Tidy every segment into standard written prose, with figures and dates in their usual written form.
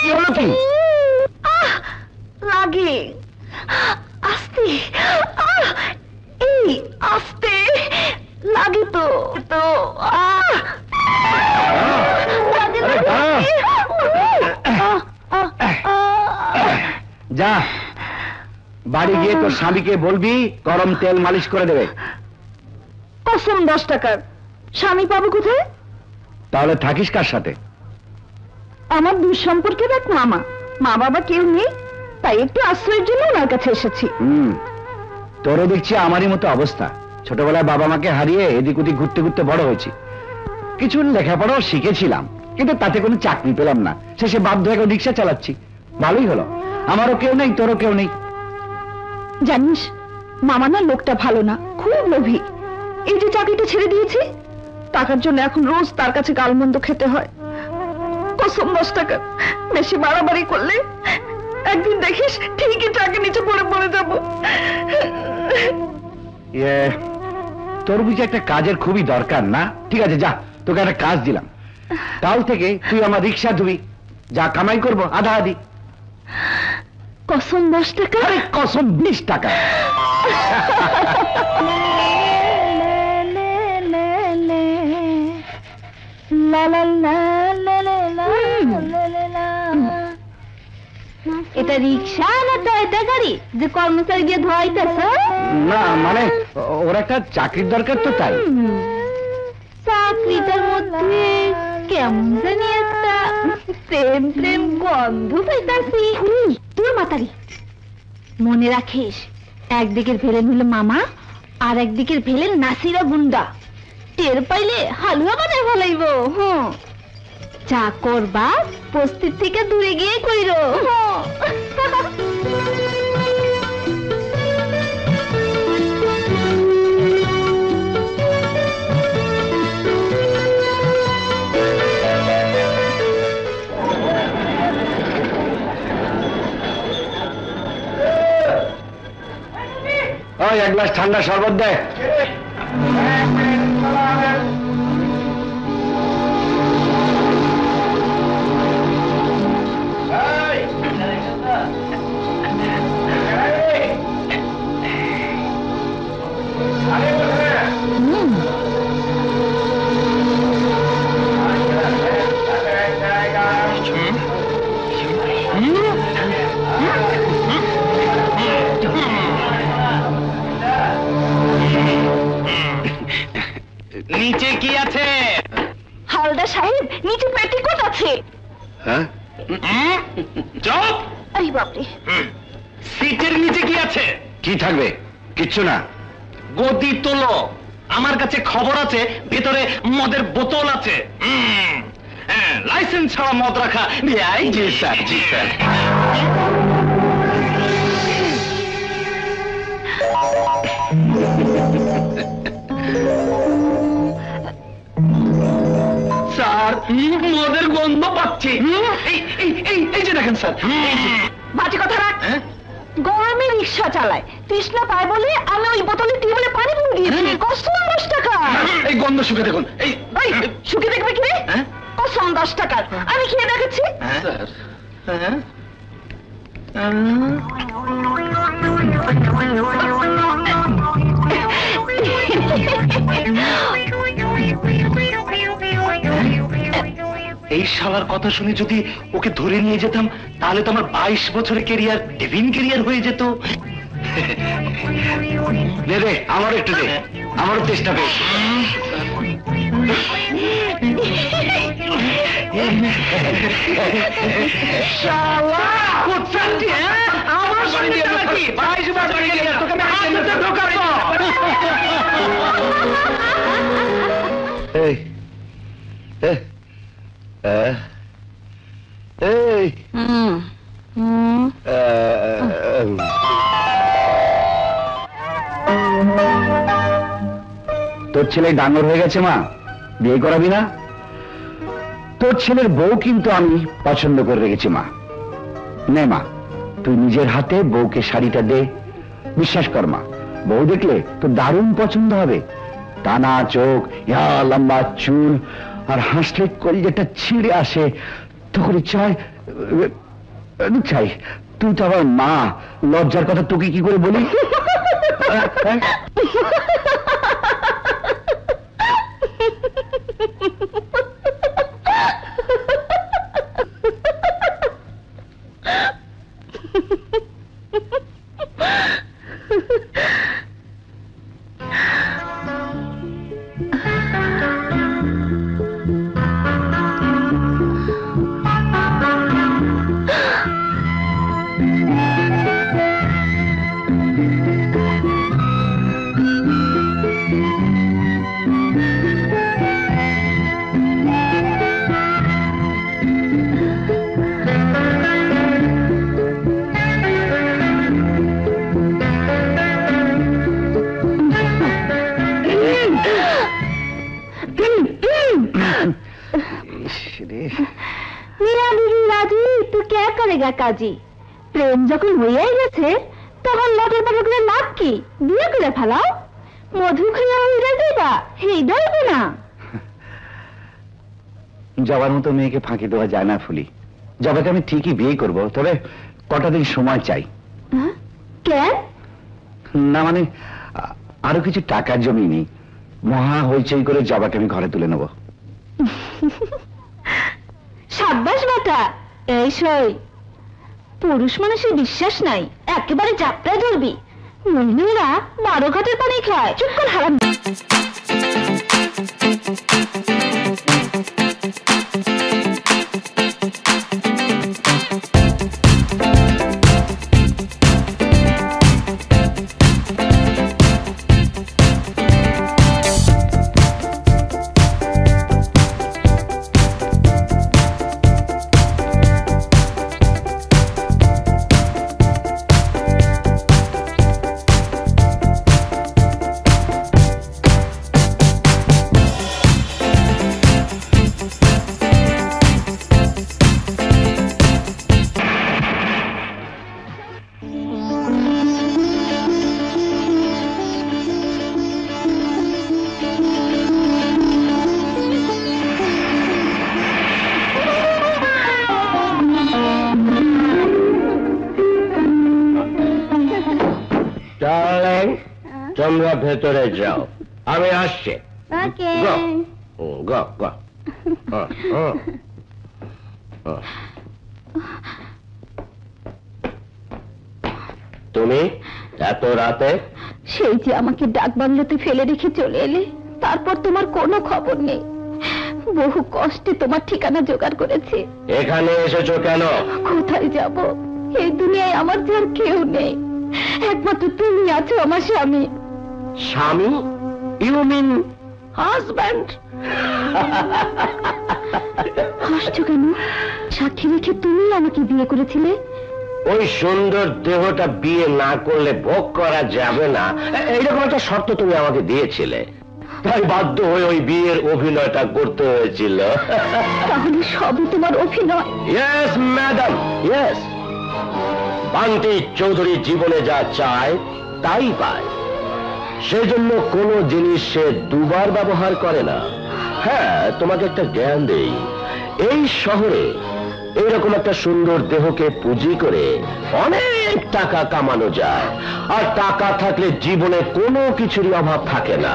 কি হলো কি? লাগে আস্তে, এই আস্তে লাগে তো তো যা বাড়ি গিয়ে তোর স্বামীকে বলবি গরম তেল মালিশ করে দেবে। কসম 10 টাকার। স্বামী পাবো কোথায়? তাহলে থাকিস কার সাথে? আমার দূর সম্পর্কের এক মামা, মা বাবা কেউ নেই, তাই একটু আশ্রয়ের জন্য ওনার কাছে এসেছি। তোরও দেখছি আমারই মতো অবস্থা। ছোটবেলায় বাবা মাকে হারিয়ে এদিক ওদিক ঘুরতে ঘুরতে বড় হয়েছি। কিছু লেখাপড়াও শিখেছিলাম, কিন্তু তাতে কোনো চাকরি পেলাম না। শেষে বাধ্য হয়ে রিক্সা চালাচ্ছি। ভালোই হলো, আমারও কেউ নেই, তোরও কেউ নেই। জানিস মামা না লোকটা ভালো না, খুব লোভী। এই যে চাকরিটা ছেড়ে দিয়েছি, টাকার জন্য এখন রোজ তার কাছে গালমন্দ খেতে হয়। কসম 10 টাকা, বেশি বাড়াবাড়ি করলে একদিন দেখিস ঠিকই টাকা নিচে পড়ে পড়ে যাব। তোর বুঝি একটা কাজের খুবই দরকার না? ঠিক আছে, যা, তোকে একটা কাজ দিলাম। কাল থেকে তুই আমার রিক্সা ধুবি, যা কামাই করবো আধা আধি। কসম 10 টাকা? আরে কসম 20 টাকা। এটা রিক্সা না তো এটা গাড়ি যে কর্মচারী গিয়ে ধোয়াইতেছ? না মানে ওর একটা চাকরির দরকার তো, তাই। চাকরিটার মধ্যে কেমন জানি একটা প্রেম প্রেম গন্ধ পাইতাছি। তোর মাতারি, মনে রাখিস একদিকের ভেলেন হলো মামা আর একদিকের ভেলেন নাসিরা গুন্ডা। টের পাইলে হালুয়া বানায় ফেলাইব। যা করবা বস্তির থেকে দূরে গিয়ে কইরো। ওই এক গ্লাস ঠান্ডা শরবত দে। নিচে কি আছে? হালদার সাহেব, নিচে পেটিকোট আছে। হ্যাঁ? চুপ! এই বাপরে! সিটের নিচে কি আছে? কি থাকবে? কিচ্ছু না। গদি তোলো, আমার কাছে খবর আছে ভেতরে মদের বোতল আছে। লাইসেন্স ছাড়া মদ রাখা। জি স্যার, জি স্যার। স্যার, মদের গন্ধ পাচ্ছি। এই যে দেখেন স্যার। বাজে কথা রাখ। গরমে রিক্সা চালায়, তৃষ্ণা পায় বলে আমি ওই বোতলে টিউবওয়েলে পানি পুরে দিয়েছি। কসম 10 টাকা। এই গন্ধ শুকে দেখুন। এই শুকে দেখবে কি? কসম 10 টাকার, আমি খেয়ে দেখাচ্ছি। এই শালার কথা শুনে যদি ওকে ধরে নিয়ে যেতাম, তাহলে তো আমার 22 বছরের ক্যারিয়ার ডেভিন ক্যারিয়ার হয়ে যেত। দে দে, আমারও একটু দে, আমারও চেষ্টা পেয়েছি। শালা কোথায়? আমার সঙ্গে নাকি 22 বছরের ক্যারিয়ার তোকে আমি ঢোকাবো। এই এই তোর ছেলে ডাঙর হয়ে গেছে মা, বিয়ে করাবি না? তোর ছেলের বউ কিন্তু আমি পছন্দ করে রেখেছি মা। নে মা, তুই নিজের হাতে বউকে শাড়িটা দে। বিশ্বাস কর মা, বউ দেখলে তোর দারুণ পছন্দ হবে। টানা চোখ, ইয়া লম্বা চুল, আর হাসলে কলিজাটা ছিঁড়ে আসে। তখন ইচ্ছা হয় চাই, তুই তো আমার মা, লজ্জার কথা তোকে কি করে বলি? কাজী প্রেম যখন হইয়াই গেছে তখন লটের পাটর করে লাভ কি? বিয়ে করে ফেলাও, মধু খাইয়া হইয়া যাইবা, এই ধরবে না। জবার মতো মেয়েকে ফাঁকি দেওয়া যায় না ফুলি। জবাকে আমি ঠিকই বিয়ে করব, তবে কটা দিন সময় চাই। কেন? না মানে আরো কিছু টাকার জমি নেই, মহা হইচই করে জবাকে আমি ঘরে তুলে নেব। সাব্বাস বেটা, এই সই পুরুষ মানুষের বিশ্বাস নাই, একেবারে যাত্রায় ধরবি। মহিলারা 12 ঘাটের পানি খায়। চুপ কর হারাম। তোমরা ভেতরে যাও, আমি আসছি। তুমি এত রাতে? সেই যে আমাকে ডাক বাংলোতে ফেলে রেখে চলে এলে, তারপর তোমার কোনো খবর নেই। বহু কষ্টে তোমার ঠিকানা জোগাড় করেছি। এখানে এসেছো কেন? কোথায় যাব? এই দুনিয়ায় আমার যার কেউ নেই, একমাত্র তুমি আছো আমার স্বামী। স্বামী? You mean husband? হাসছো কেন? সাক্ষী রেখে তুমি আমাকে বিয়ে করেছিলে। ওই সুন্দর দেহটা বিয়ে না করলে ভোগ করা যাবে না, এইরকম একটা শর্ত তুমি আমাকে দিয়েছিলে, তাই বাধ্য হয়ে ওই বিয়ের অভিনয়টা করতে হয়েছিল। তাহলে সবই তোমার অভিনয়? Yes madam, yes. Bunty Chowdhury জীবনে যা চায় তাই পায়, সেজন্য কোনো জিনিস সে দুবার ব্যবহার করে না। হ্যাঁ, তোমাকে একটা জ্ঞান দেই, এই শহরে এইরকম একটা সুন্দর দেহকে পুঁজি করে অনেক টাকা কামানো যায়, আর টাকা থাকলে জীবনে কোনো কিছুরই অভাব থাকে না।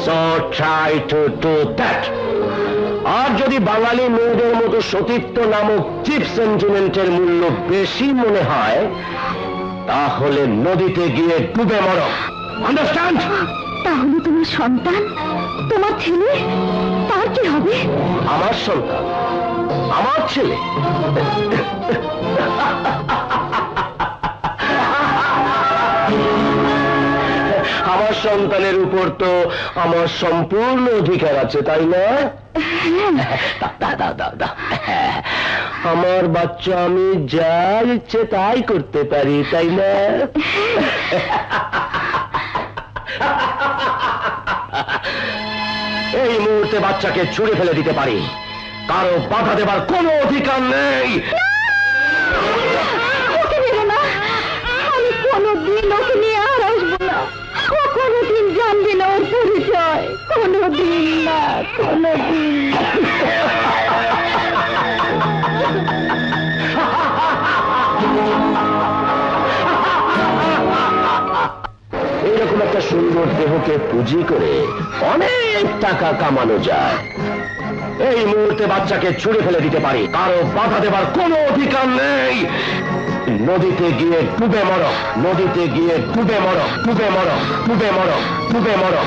So try to do that. আর যদি বাঙালি মেয়েদের মতো সতীত্ব নামক চিপ সেন্টিমেন্টের মূল্য বেশি মনে হয়, তাহলে নদীতে গিয়ে ডুবে মরো। আন্ডারস্ট্যান্ড? তাহলে তোমার সন্তান, তোমার ছেলে, তার কি হবে? আমার সন্তান, আমার ছেলে? আমার সন্তানের উপর তো আমার সম্পূর্ণ অধিকার আছে, তাই না? আমার বাচ্চা আমি যা ইচ্ছে তাই করতে পারি, তাই না? এই মুহূর্তে বাচ্চাকে ছুঁড়ে ফেলে দিতে পারি, কারো বাধা দেবার কোনো অধিকার নেই। আমি কোনোদিন ওকে নিয়ে আর আসবো না, কোনোদিন জানবে না ওর পরিচয়, কোনোদিন না, কোনোদিন। সুন্দর দেহকে পুঁজি করে অনেক টাকা কামানো যায়। এই মুহূর্তে বাচ্চাকে ছুঁড়ে ফেলে দিতে পারি, কারো বাধা দেবার কোনো অধিকার নেই। নদীতে গিয়ে ডুবে মরো, নদীতে গিয়ে ডুবে মরো, ডুবে মরো, ডুবে মরো, ডুবে মরো।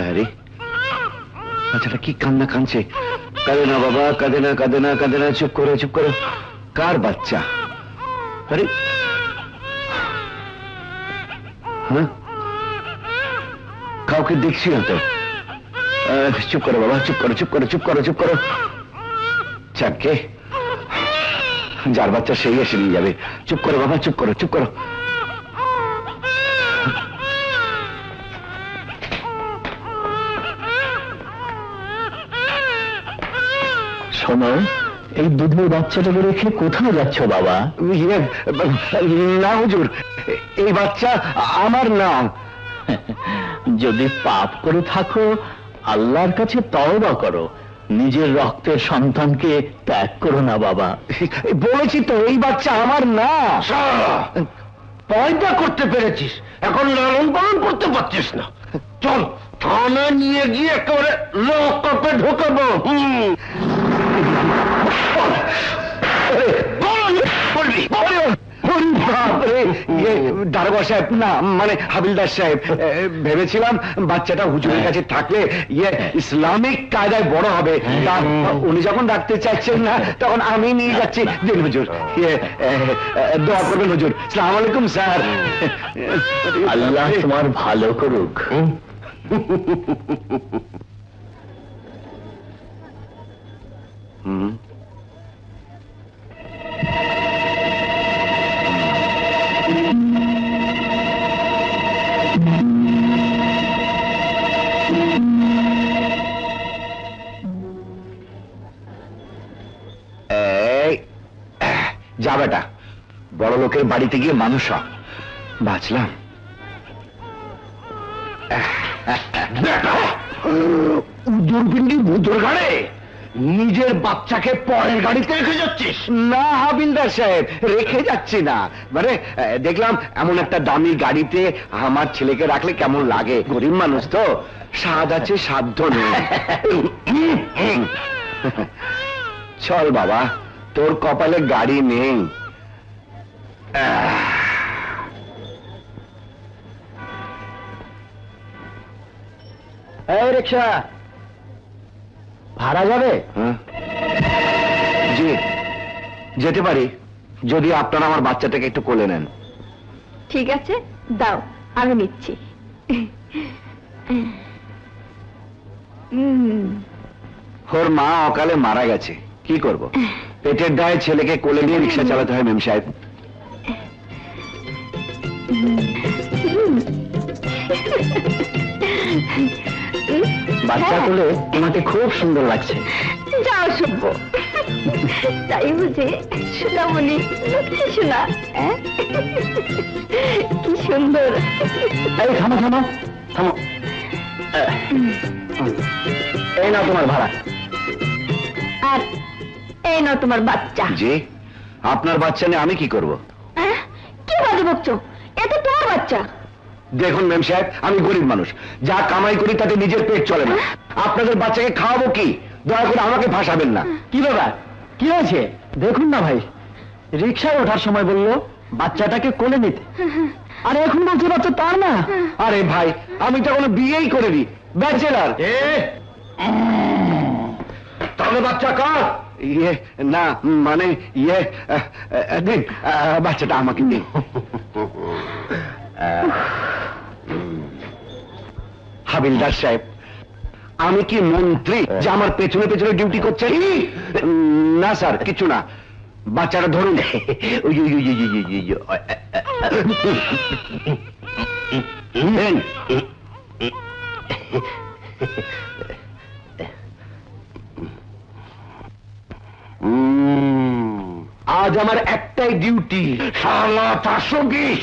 আরে বাচ্চাটা কি কান্না কাঁদছে। কাঁদে না বাবা, কাঁদে না, কাঁদে না, কাঁদে না, চুপ করো, চুপ করো। কার বাচ্চা? আরে হ্যাঁ, কাউকে দেখছি না তো। চুপ করো বাবা, চুপ করো, চুপ করো, চুপ করো, চুপ করো। চাপকে যার বাচ্চা সেই এসে নিয়ে যাবে। চুপ করো বাবা, চুপ করো, চুপ করো। শোনো, এই দুধের বাচ্চাটাকে রেখে কোথায় যাচ্ছ বাবা? না হুজুর, এই বাচ্চা আমার না। যদি পাপ করে থাকো আল্লাহর কাছে তওবা করো, নিজের রক্তের সন্তানকে ত্যাগ করো না বাবা। বলেছি তো এই বাচ্চা আমার না। পয়দা করতে পেরেছিস, এখন লালন পালন করতে পারছিস না। চল থানা নিয়ে গিয়ে একেবারে লকআপে ঢোকাবো। দারোগা সাহেব না, মানে হাবিলদার সাহেব, ভেবেছিলাম বাচ্চাটা হুজুরের কাছে থাকলে ইসলামিক কায়দায় বড় হবে। উনি যখন রাখতে চাইছেন না তখন আমি নিয়ে যাচ্ছি। দিন হুজুর, দোয়া করবেন হুজুর। আসসালামু আলাইকুম স্যার। আল্লাহ তোমার ভালো করুক। যা বেটা, বড় লোকের বাড়িতে গিয়ে মানুষ হ। বাঁচলাম। দুর্বিন্দি ভূতর গাড়ে নিজের বাচ্চাকে পরের গাড়িতে রেখে যাচ্ছিস? না হাবিলদার সাহেব, রেখে যাচ্ছি না। মানে দেখলাম এমন একটা দামি গাড়িতে আমার ছেলেকে রাখলে কেমন লাগে। গরিব মানুষ তো, স্বাদ আছে সাধ্য নেই। চল বাবা, তোর কপালে গাড়ি নেই। এই রিকশা, ভাড়া যাবে? জি যেতে পারি, যদি আপনারা আমার বাচ্চাটাকে একটু কোলে নেন। ঠিক আছে, দাও, আমি নিচ্ছি। ওর মা অকালে মারা গেছে, কি করব? পেটের দায়ে ছেলেকে কোলে নিয়ে রিক্সা চালাতে হয় মেম সাহেব। বাচ্চা কোলে তোমাকে খুব সুন্দর লাগছে। যাও সভ্য, তাই বুঝে সোনামণি, লক্ষ্মী সোনা, কি সুন্দর। এই থামো থামো থামো, এই নাও তোমার ভাড়া। আর এই নাও তোমার বাচ্চা। জি, আপনার বাচ্চা নিয়ে আমি কি করব? কি বাজে বকছো, এ তো তোমার বাচ্চা। দেখুন মেম সাহেব, আমি গরিব মানুষ, যা কামাই করি তাতে নিজের পেট চলে না। আপনাদের বাচ্চাকে খাওয়াবো কি? দয়া করে আমাকে ফাঁসাবেন না। কি ব্যাপার, কি হয়েছে? দেখুন না ভাই, রিক্সায় ওঠার সময় বললো বাচ্চাটাকে কোলে নিতে, আর এখন বলছে বাচ্চা তার না। আরে ভাই, আমি তো কোনো বিয়েই করিনি, ব্যাচেলার। তাহলে বাচ্চা কার? ইয়ে না, মানে ইয়ে দিন, বাচ্চাটা আমাকে দিন। হাবিলদার সাহেব, আমি কি মন্ত্রী যে আমার পেছনে পেছনে ডিউটি করছে? না স্যার, কিছু না। বাচ্চাটা ধরুন। আজ আমার একটাই ডিউটি, শালা 420।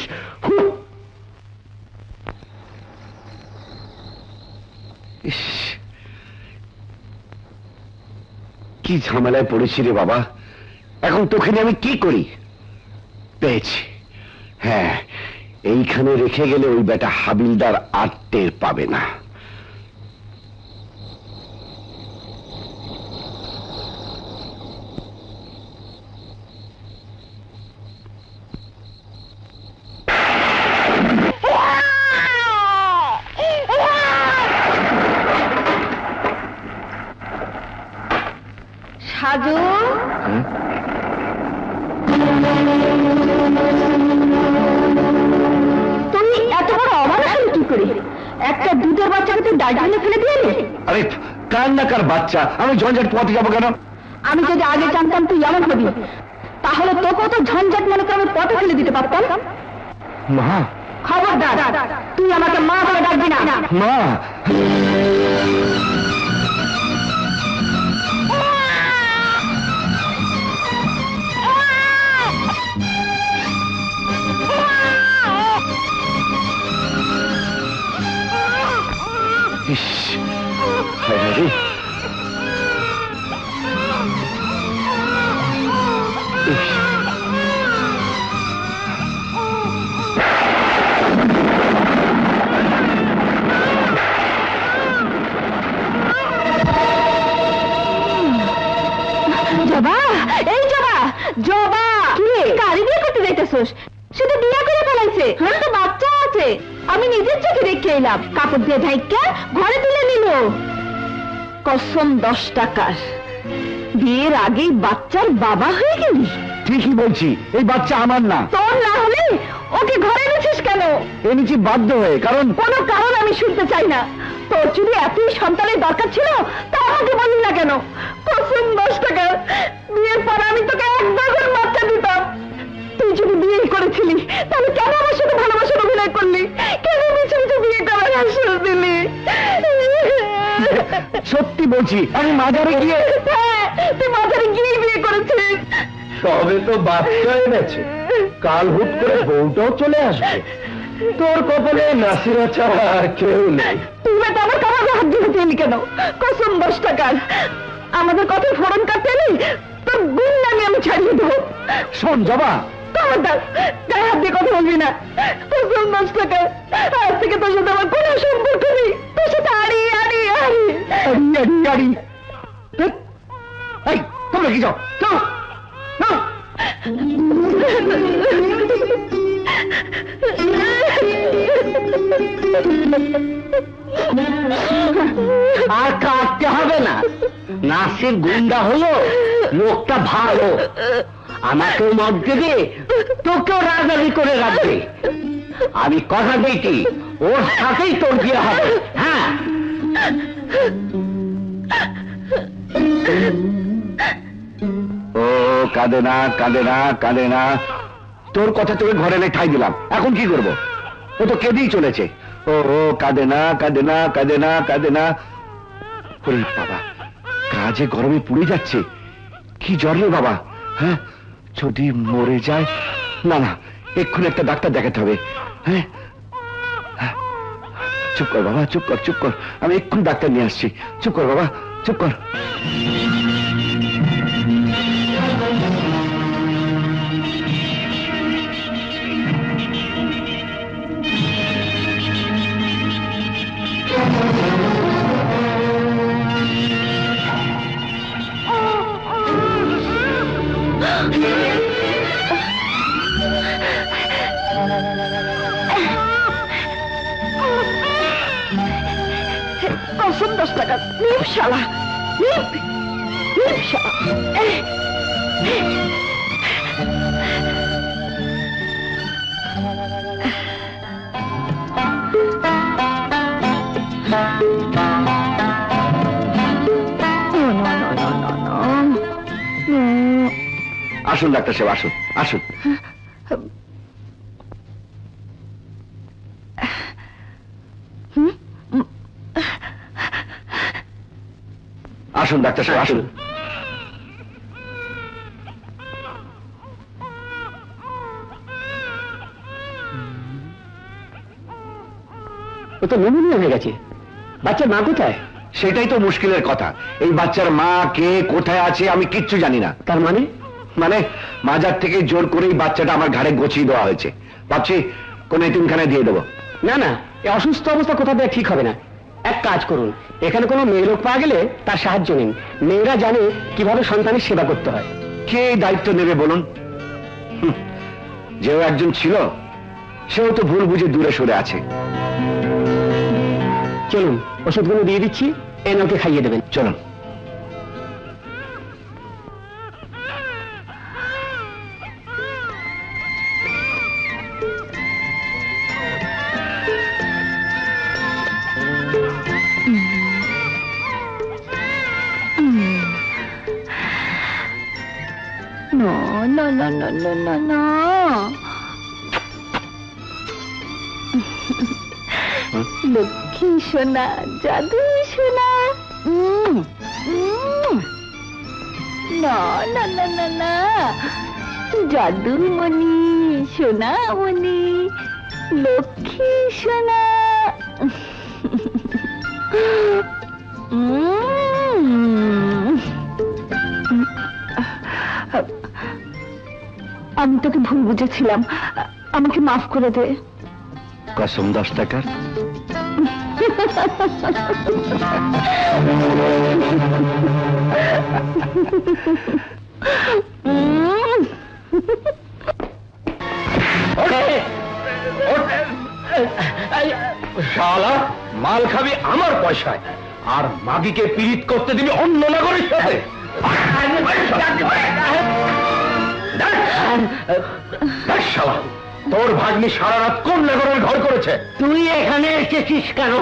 কি ঝামেলায় পড়েছি রে বাবা, এখন তোকে নিয়ে আমি কি করি? পেয়েছি, হ্যাঁ, এইখানে রেখে গেলে ওই বেটা হাবিলদার আর টের পাবে না। সাজু, তুমি এত বড় অমানুষ হলে কি করে? একটা দুধের বাচ্চাকে তুই ডাস্টবিনে ফেলে দিয়ে এলি? আরে কার না কার বাচ্চা, আমি ঝঞ্ঝাট পোয়াতে যাবো কেন? আমি যদি আগে জানতাম তুই এমন হবি, তাহলে তোকে তো ঝঞ্ঝাট মনে করে আমি পথে ফেলে দিতে পারতাম। মা, খবরদার, তুই আমাকে মা বলে ডাকবি না। মা, ইস, হায় হায় রে। ইস, জবা, এই জবা, জবা, কারি বিয়ে করতে যাইতেছোস? শুধু বিয়ে করে ফেলাইছে, তো বাচ্চা আছে। আমি নিজের চোখে দেখে এলাম, কাপড় দিয়ে ঢাইকা ঘরে তুলে নিল। কসম 10 টাকার, বিয়ের আগেই বাচ্চার বাবা হয়ে গেলি। ঠিকই বলছি, এই বাচ্চা আমার না। তোর না হলে ওকে ঘরে এনেছিস কেন? এনেছি বাধ্য হয়ে, কারণ কোনো কারণ আমি শুনতে চাই না। তোর যদি এতই সন্তানের দরকার ছিল তা আমাকে বললি না কেন? কসম 10 টাকা, বিয়ের পর আমি তোকে 1 ডজন বাচ্চা দিতাম। তুই যদি বিয়ে করেছিলি তাহলে কেন আমার সাথে ভালোবাসার অভিনয় করলি? কেন মিছে মিছে বিয়ে করার আশ্বাস দিলি? সত্যি বলছি, আমি মাজারে গিয়ে। হ্যাঁ, তুই মাঝারে গিয়ে বিয়ে করেছিস। তবে তো বাচ্চা এনেছে, কাল হুট করে বউটাও চলে আসবে। তোর কপালে নাসিরা ছাড়া আর কেউ নেই। তুই তো আমার কামাজে হাত দিতে চাইলি কেন? কসম 10 টাকার, আমাদের কথা ফোরন কাটতে এলি তোর গুন্ডামি আমি ছাড়িয়ে দেবো। শোন জবা, খবরদার, গায়ে হাত দিয়ে কথা বলবি না। কসম 10 টাকার, আজ থেকে তোর সাথে আমার কোনো সম্পর্ক নেই। তোর সাথে আড়ি আড়ি আড়ি আড়ি আড়ি আড়ি। এই তোমরা কি যাও, যাও, যাও। আর কাটতে হবে না, নাসির গুন্ডা হলো, লোকটা ভালো, আমাকেও মত দেবে, তোকেও রাজালি করে রাখবে। আমি কথা দিয়েছি, ওর সাথেই তোর বিয়ে হবে। হ্যাঁ, ও কাঁদে না, কাঁদে না, কাঁদে না। তোর কথা তোকে ঘরে এনে ঠাই দিলাম, এখন কি করব? ও তো কেঁদেই চলেছে। ও কাঁদে না, কাঁদে না, কাঁদে না, কাঁদে না। ওরে বাবা, কাজে গরমে পুড়ে যাচ্ছে। কি জ্বর রে বাবা? হ্যাঁ, যদি মরে যায়? না না, এক্ষুনি একটা ডাক্তার দেখাতে হবে। হ্যাঁ, চুপ কর বাবা, চুপ কর, চুপ কর, আমি এক্ষুনি ডাক্তার নিয়ে আসছি। চুপ কর বাবা, চুপ কর। কসম 10 টাকা, নিম শালা, নিম শালা। আসুন ডাক্তার সাহেব, আসুন আসুন। আসুন ডাক্তার সাহেব, আসুন। ও তো নিউমোনিয়া হয়ে গেছে। বাচ্চার মা কোথায়? সেটাই তো মুশকিলের কথা। এই বাচ্চার মা কে, কোথায় আছে আমি কিচ্ছু জানি না। তার মানে? মানে মাজার থেকে জোর করে এই বাচ্চাটা আমার ঘাড়ে গছিয়ে দেওয়া হয়েছে। ভাবছি কোন এতিমখানায় দিয়ে দেবো। না না, এই অসুস্থ অবস্থা কোথা দিয়ে ঠিক হবে না। এক কাজ করুন, এখানে কোনো মেয়ে লোক পাওয়া গেলে তার সাহায্য নিন। মেয়েরা জানে কিভাবে সন্তানের সেবা করতে হয়। কে দায়িত্ব নেবে বলুন? যেও একজন ছিল, সেও তো ভুল বুঝে দূরে সরে আছে। চলুন, ওষুধগুলো দিয়ে দিচ্ছি, এনে ওকে খাইয়ে দেবেন। চলুন। No, no, no, no, no, no, no. Lakshmi সোনা, জাদু সোনা। না না না না না, জাদু মণি, সোনা মণি, লক্ষ্মী সোনা। আমি তোকে ভুল বুঝেছিলাম, আমাকে মাফ করে দে। কসম 10 টাকার। শালা, মাল খাবি আমার পয়সায়, আর মাগিকে পীড়িত করতে দিবি অন্য নাগরিক সাথে। শালা, তোর ভাগ্নি সারা রাত কোন নাগরের ঘর করেছে? তুই এখানে এসেছিস কেন?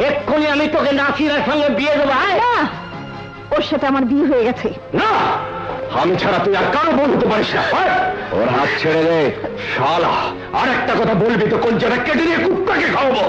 এক্ষুনি আমি তোকে নাসিরার সঙ্গে বিয়ে দেবো। ওর সাথে আমার বিয়ে হয়ে গেছে। না, আমি ছাড়া তুই আর কারো বোন হতে পারিস না। ওর হাত ছেড়ে দে শালা, আর একটা কথা বলবি তো কলজাটা কেটে নিয়ে কুত্তাকে খাওয়াবো।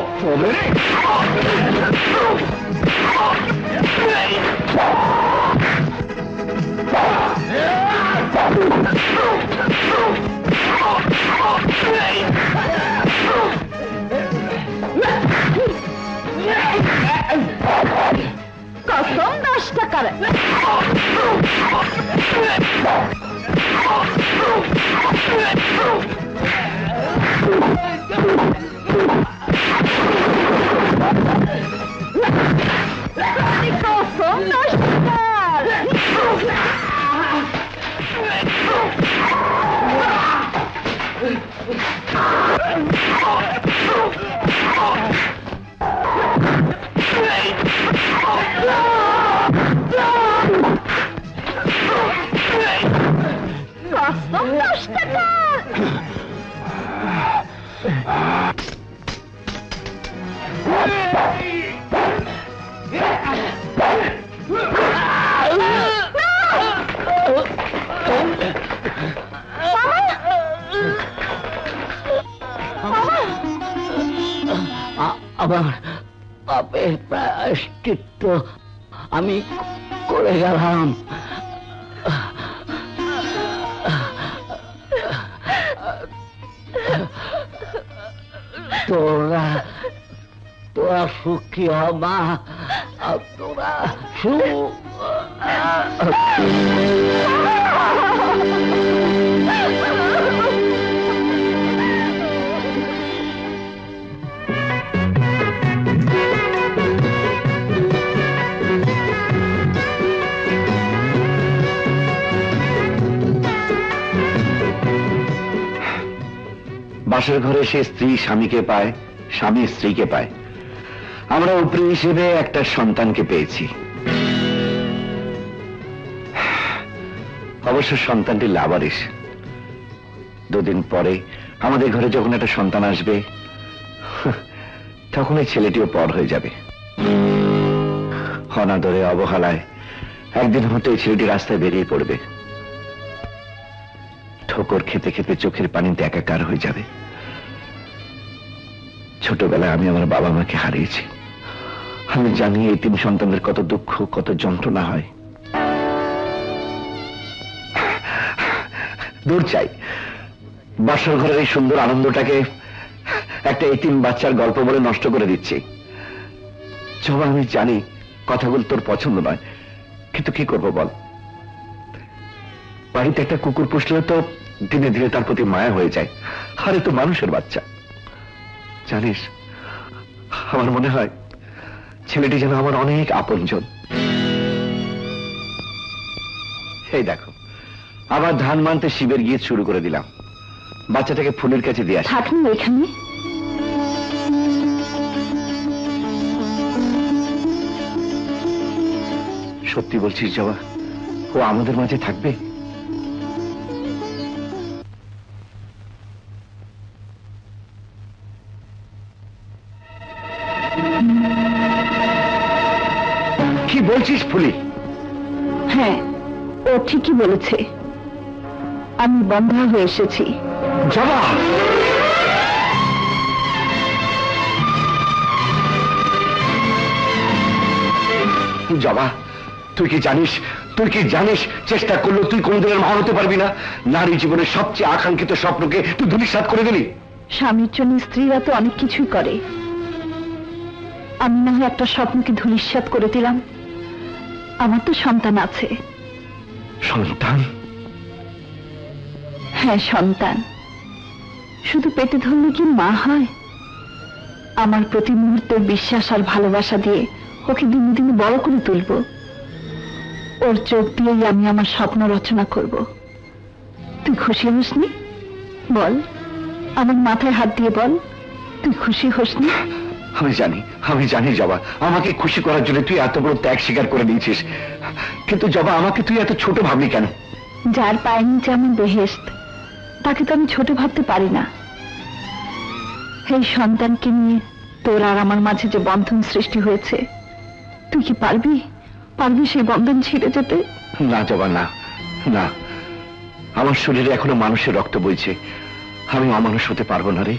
কসম 10 টাকার। কসম 10 টাকার। কসম 10 টাকার। আমার পাপের প্রায়শ্চিত্ত আমি করে গেলাম। তোরা সুখী হ মা, তোরা বাসর ঘরে সে স্ত্রী স্বামীকে পায়, স্বামী স্ত্রীকে পায়। আমরা উপরি হিসেবে একটা সন্তানকে পেয়েছি। অবশ্য সন্তানটি লাবারিশ। 2 দিন পরে আমাদের ঘরে যখন একটা সন্তান আসবে, তখন এই ছেলেটিও পর হয়ে যাবে। অনাদরে অবহেলায় একদিন হতে এই ছেলেটি রাস্তায় বেরিয়ে পড়বে। ঠোকর খেতে খেতে চোখের পানিতে একাকার হয়ে যাবে। ছোটবেলায় আমি আমার বাবা মাকে হারিয়েছি। আমি জানি এতিম সন্তানদের কত দুঃখ, কত যন্ত্রণা হয়। দূর চাই, বাসর ঘরের এই সুন্দর আনন্দটাকে একটা এতিম বাচ্চার গল্প বলে নষ্ট করে দিচ্ছি। জবা, আমি জানি কথাগুলো তোর পছন্দ নয়, কিন্তু কি করবো বল? বাড়িতে একটা কুকুর পুষলে তো ধীরে ধীরে তার প্রতি মায়া হয়ে যায়। আরে তো মানুষের বাচ্চা। জানিস, আমার মনে হয় ছেলেটি যেন আমার অনেক আপনজন। এই দেখো, আবার ধান মানতে শিবের গীত শুরু করে দিলাম। বাচ্চাটাকে ফুলের কাছে দিয়ে আসি। থাকুন এখানে। সত্যি বলছিস জবা? ও আমাদের মাঝে থাকবে? কি বলছিস ফুলি? হ্যাঁ, ও ঠিকই বলেছে। আমি বন্ধা হয়ে এসেছি। জবা, জবা, তুই কি জানিস, চেষ্টা করলেও তুই কোনদিনের মা হতে পারবি না। নারী জীবনের সবচেয়ে আকাঙ্ক্ষিত স্বপ্নকে তুই ধূলিসাৎ করে দিলি। স্বামীর জন্য স্ত্রীরা তো অনেক কিছুই করে। আমি না হয় একটা স্বপ্নকে ধূলিসাৎ করে দিলাম। আমার তো সন্তান আছে। সন্তান? হ্যাঁ, সন্তান। শুধু পেটে ধরলে কি মা হয়? আমার প্রতি মুহূর্তে বিশ্বাস আর ভালোবাসা দিয়ে ওকে দিনে দিনে বড় করে তুলব। ওর চোখ দিয়েই আমি আমার স্বপ্ন রচনা করব। তুই খুশি হসনি? বল, আমার মাথায় হাত দিয়ে বল, তুই খুশি হসনি? আমি জানি জবা, আমাকে খুশি করার জন্য তুই এত বড় ত্যাগ স্বীকার করে দিয়েছিস। কিন্তু জবা, আমাকে তুই এত ছোট ভাবলি কেন? যার পায়ের নিচে আমার বেহেশত, তাকে তো আমি ছোট ভাবতে পারি না। এই সন্তানকে নিয়ে তোর আর আমার মাঝে যে বন্ধন সৃষ্টি হয়েছে, তুই কি পারবি সেই বন্ধন ছিঁড়ে যেতে? না জবা, না না, আমার শরীরে এখনো মানুষের রক্ত বইছে। আমি অমানুষ হতে পারবো না রে,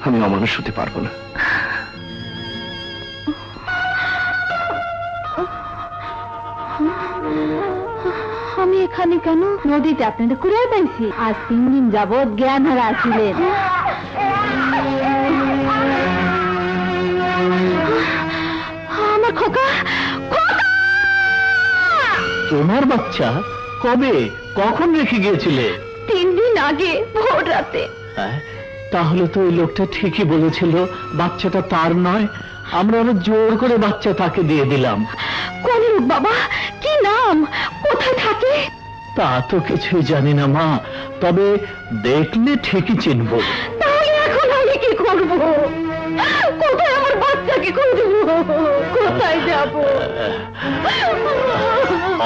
আমি অমানুষ হতে পারবো না। আমি এখানে কেন? নদীতে আপনাদের কুড়িয়ে পাইছি। আজ 3 দিন যাবৎ জ্ঞান হারা আছিলেন। আমার খোকা, তোমার বাচ্চা কবে, কখন রেখে গিয়েছিলে? 3 দিন আগে ভোর রাতে। তাহলে তো ওই লোকটা ঠিকই বলেছিল বাচ্চাটা তার নয়। আমরা আরো জোর করে বাচ্চা তাকে দিয়ে দিলাম। কোন লোক বাবা? কি নাম? কোথায় থাকে? তা তো কিছুই জানি না মা, তবে দেখলে ঠিকই চিনব। তাহলে এখন আমি কি করব? কোথায় আমার বাচ্চাকে খুঁজব? কোথায় যাব?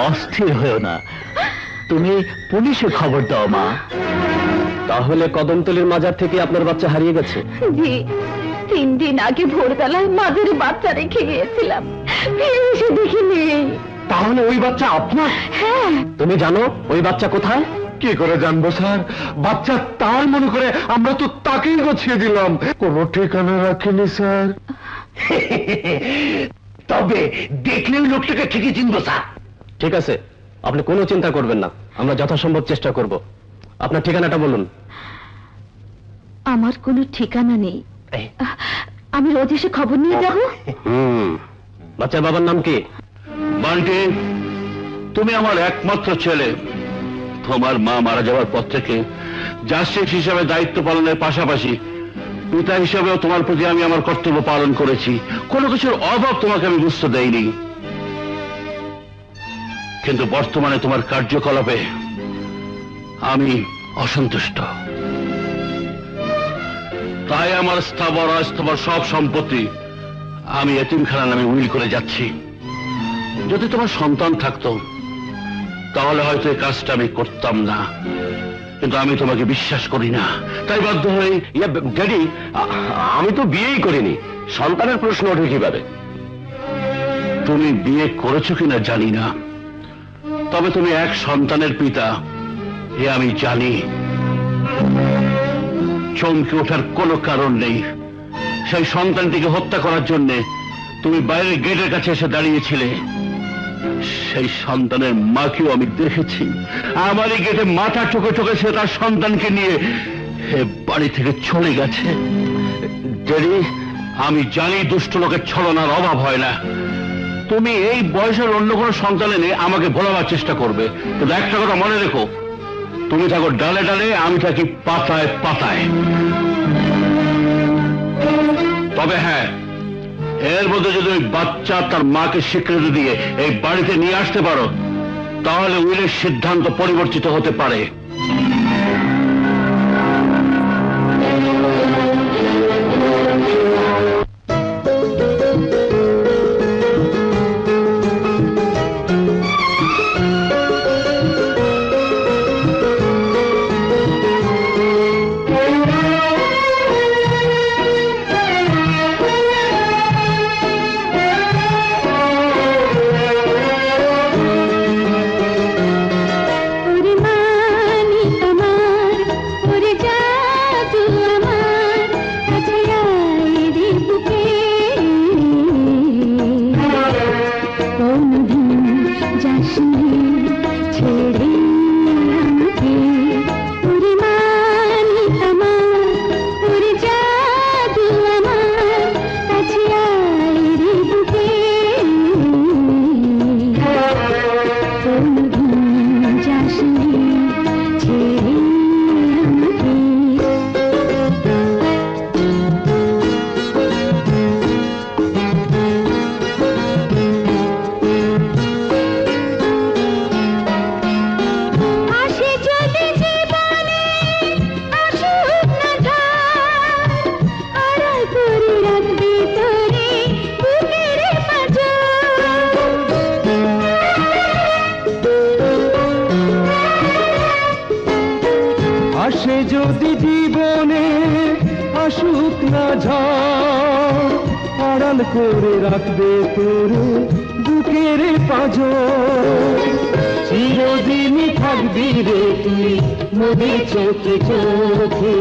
অস্থির হয়েও না, তুমি পুলিশে খবর দাও মা। তাহলে কদমতলির মাজার থেকে আপনার বাচ্চা হারিয়ে গেছে? জি, 3 দিন আগে ভোরবেলায় মাঝারি বাচ্চা রেখে গিয়েছিলাম, ফিরে এসে দেখি নেই। তাহলে ওই বাচ্চা আপনার? হ্যাঁ। তুমি জানো ওই বাচ্চা কোথায়? কি করে জানবো স্যার? বাচ্চা তার মনে করে আমরা তো তাকেই গছিয়ে দিলাম, কোনো ঠিকানা রাখিনি স্যার। তবে দেখলে ওই লোকটাকে ঠিকই চিনবো স্যার। ঠিক আছে, আপনি কোনো চিন্তা করবেন না, আমরা যথাসম্ভব চেষ্টা করব। আপনার ঠিকানাটা বলুন। আমার কোনো ঠিকানা নেই, আমি রোজ এসে খবর নিয়ে যাব। বাচ্চার বাবার নাম কি? বান্টি, তুমি আমার একমাত্র ছেলে। তোমার মা মারা যাওয়ার পর থেকে জাস্টিস হিসাবে দায়িত্ব পালনের পাশাপাশি পিতা হিসাবেও তোমার প্রতি আমি আমার কর্তব্য পালন করেছি। কোনো কিছুর অভাব তোমাকে আমি বুঝতে দেইনি, কিন্তু বর্তমানে তোমার কার্যকলাপে আমি অসন্তুষ্ট। তাই আমার স্থাবর অস্থাবর সব সম্পত্তি আমি এতিমখানা নামে উইল করে যাচ্ছি। যদি তোমার সন্তান থাকতো তাহলে হয়তো এই কাজটা আমি করতাম না, কিন্তু আমি তোমাকে বিশ্বাস করি না, তাই বাধ্য হয়ে। ড্যাডি, আমি তো বিয়েই করিনি, সন্তানের প্রশ্ন ওঠে কিভাবে? তুমি বিয়ে করেছো কিনা জানি না, তবে তুমি এক সন্তানের পিতা, এ আমি জানি। চমকে ওঠার কোনো কারণ নেই। সেই সন্তানটিকে হত্যা করার জন্য তুমি বাইরের গেটের কাছে এসে দাঁড়িয়েছিলে। সেই সন্তানের মাকেও আমি দেখেছি। আমারই গেটে মাথা ঠোকে ঠোকে সে তার সন্তানকে নিয়ে বাড়ি থেকে চলে গেছে। ড্যাডি, আমি জানি দুষ্ট লোকের ছলনার অভাব হয় না। তুমি এই বয়সের অন্য কোনো সন্তান এনে আমাকে ভোলাবার চেষ্টা করবে, কিন্তু একটা কথা মনে রেখো, তুমি থাকো ডালে ডালে, আমি থাকি পাতায় পাতায়। তবে হ্যাঁ, এর মধ্যে যদি ওই বাচ্চা তার মাকে স্বীকৃতি দিয়ে এই বাড়িতে নিয়ে আসতে পারো, তাহলে উইলের সিদ্ধান্ত পরিবর্তিত হতে পারে। যদি জীবনে আসুক না ঝড়, আড়াল করে রাখবে তোর বুকের পাঁজর। চিরদিনই থাকবি রে তুই মোদের চোখে চোখে।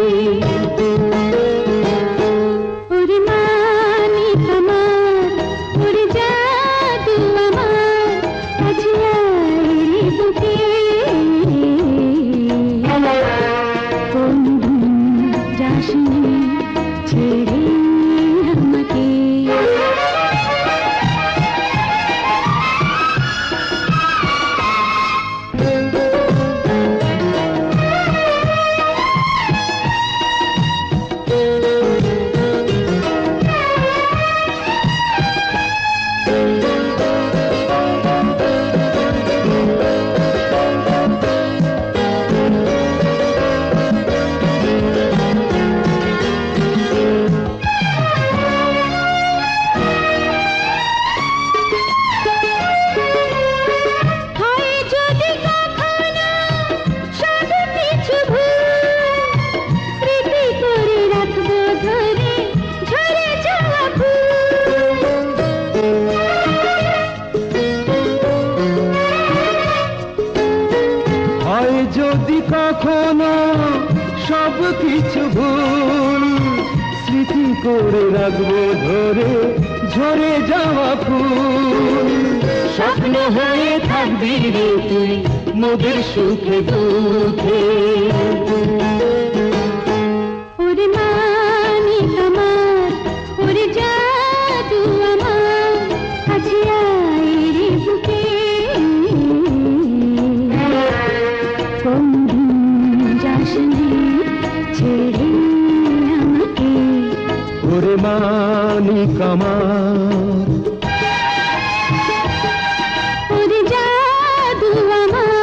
যদি কখনো সব কিছু ভুল, স্মৃতি করে রাখবো ধরে ঝরে যাওয়া ফুল। স্বপ্ন হয়ে থাকবি রে তুই মোদের সুখে দুঃখে। ওরে মানিক আমার, ওরে জাদু আমার, কাছে আয় রে বুকে। ওরে মানিক আমার, ওরে জাদু আমার।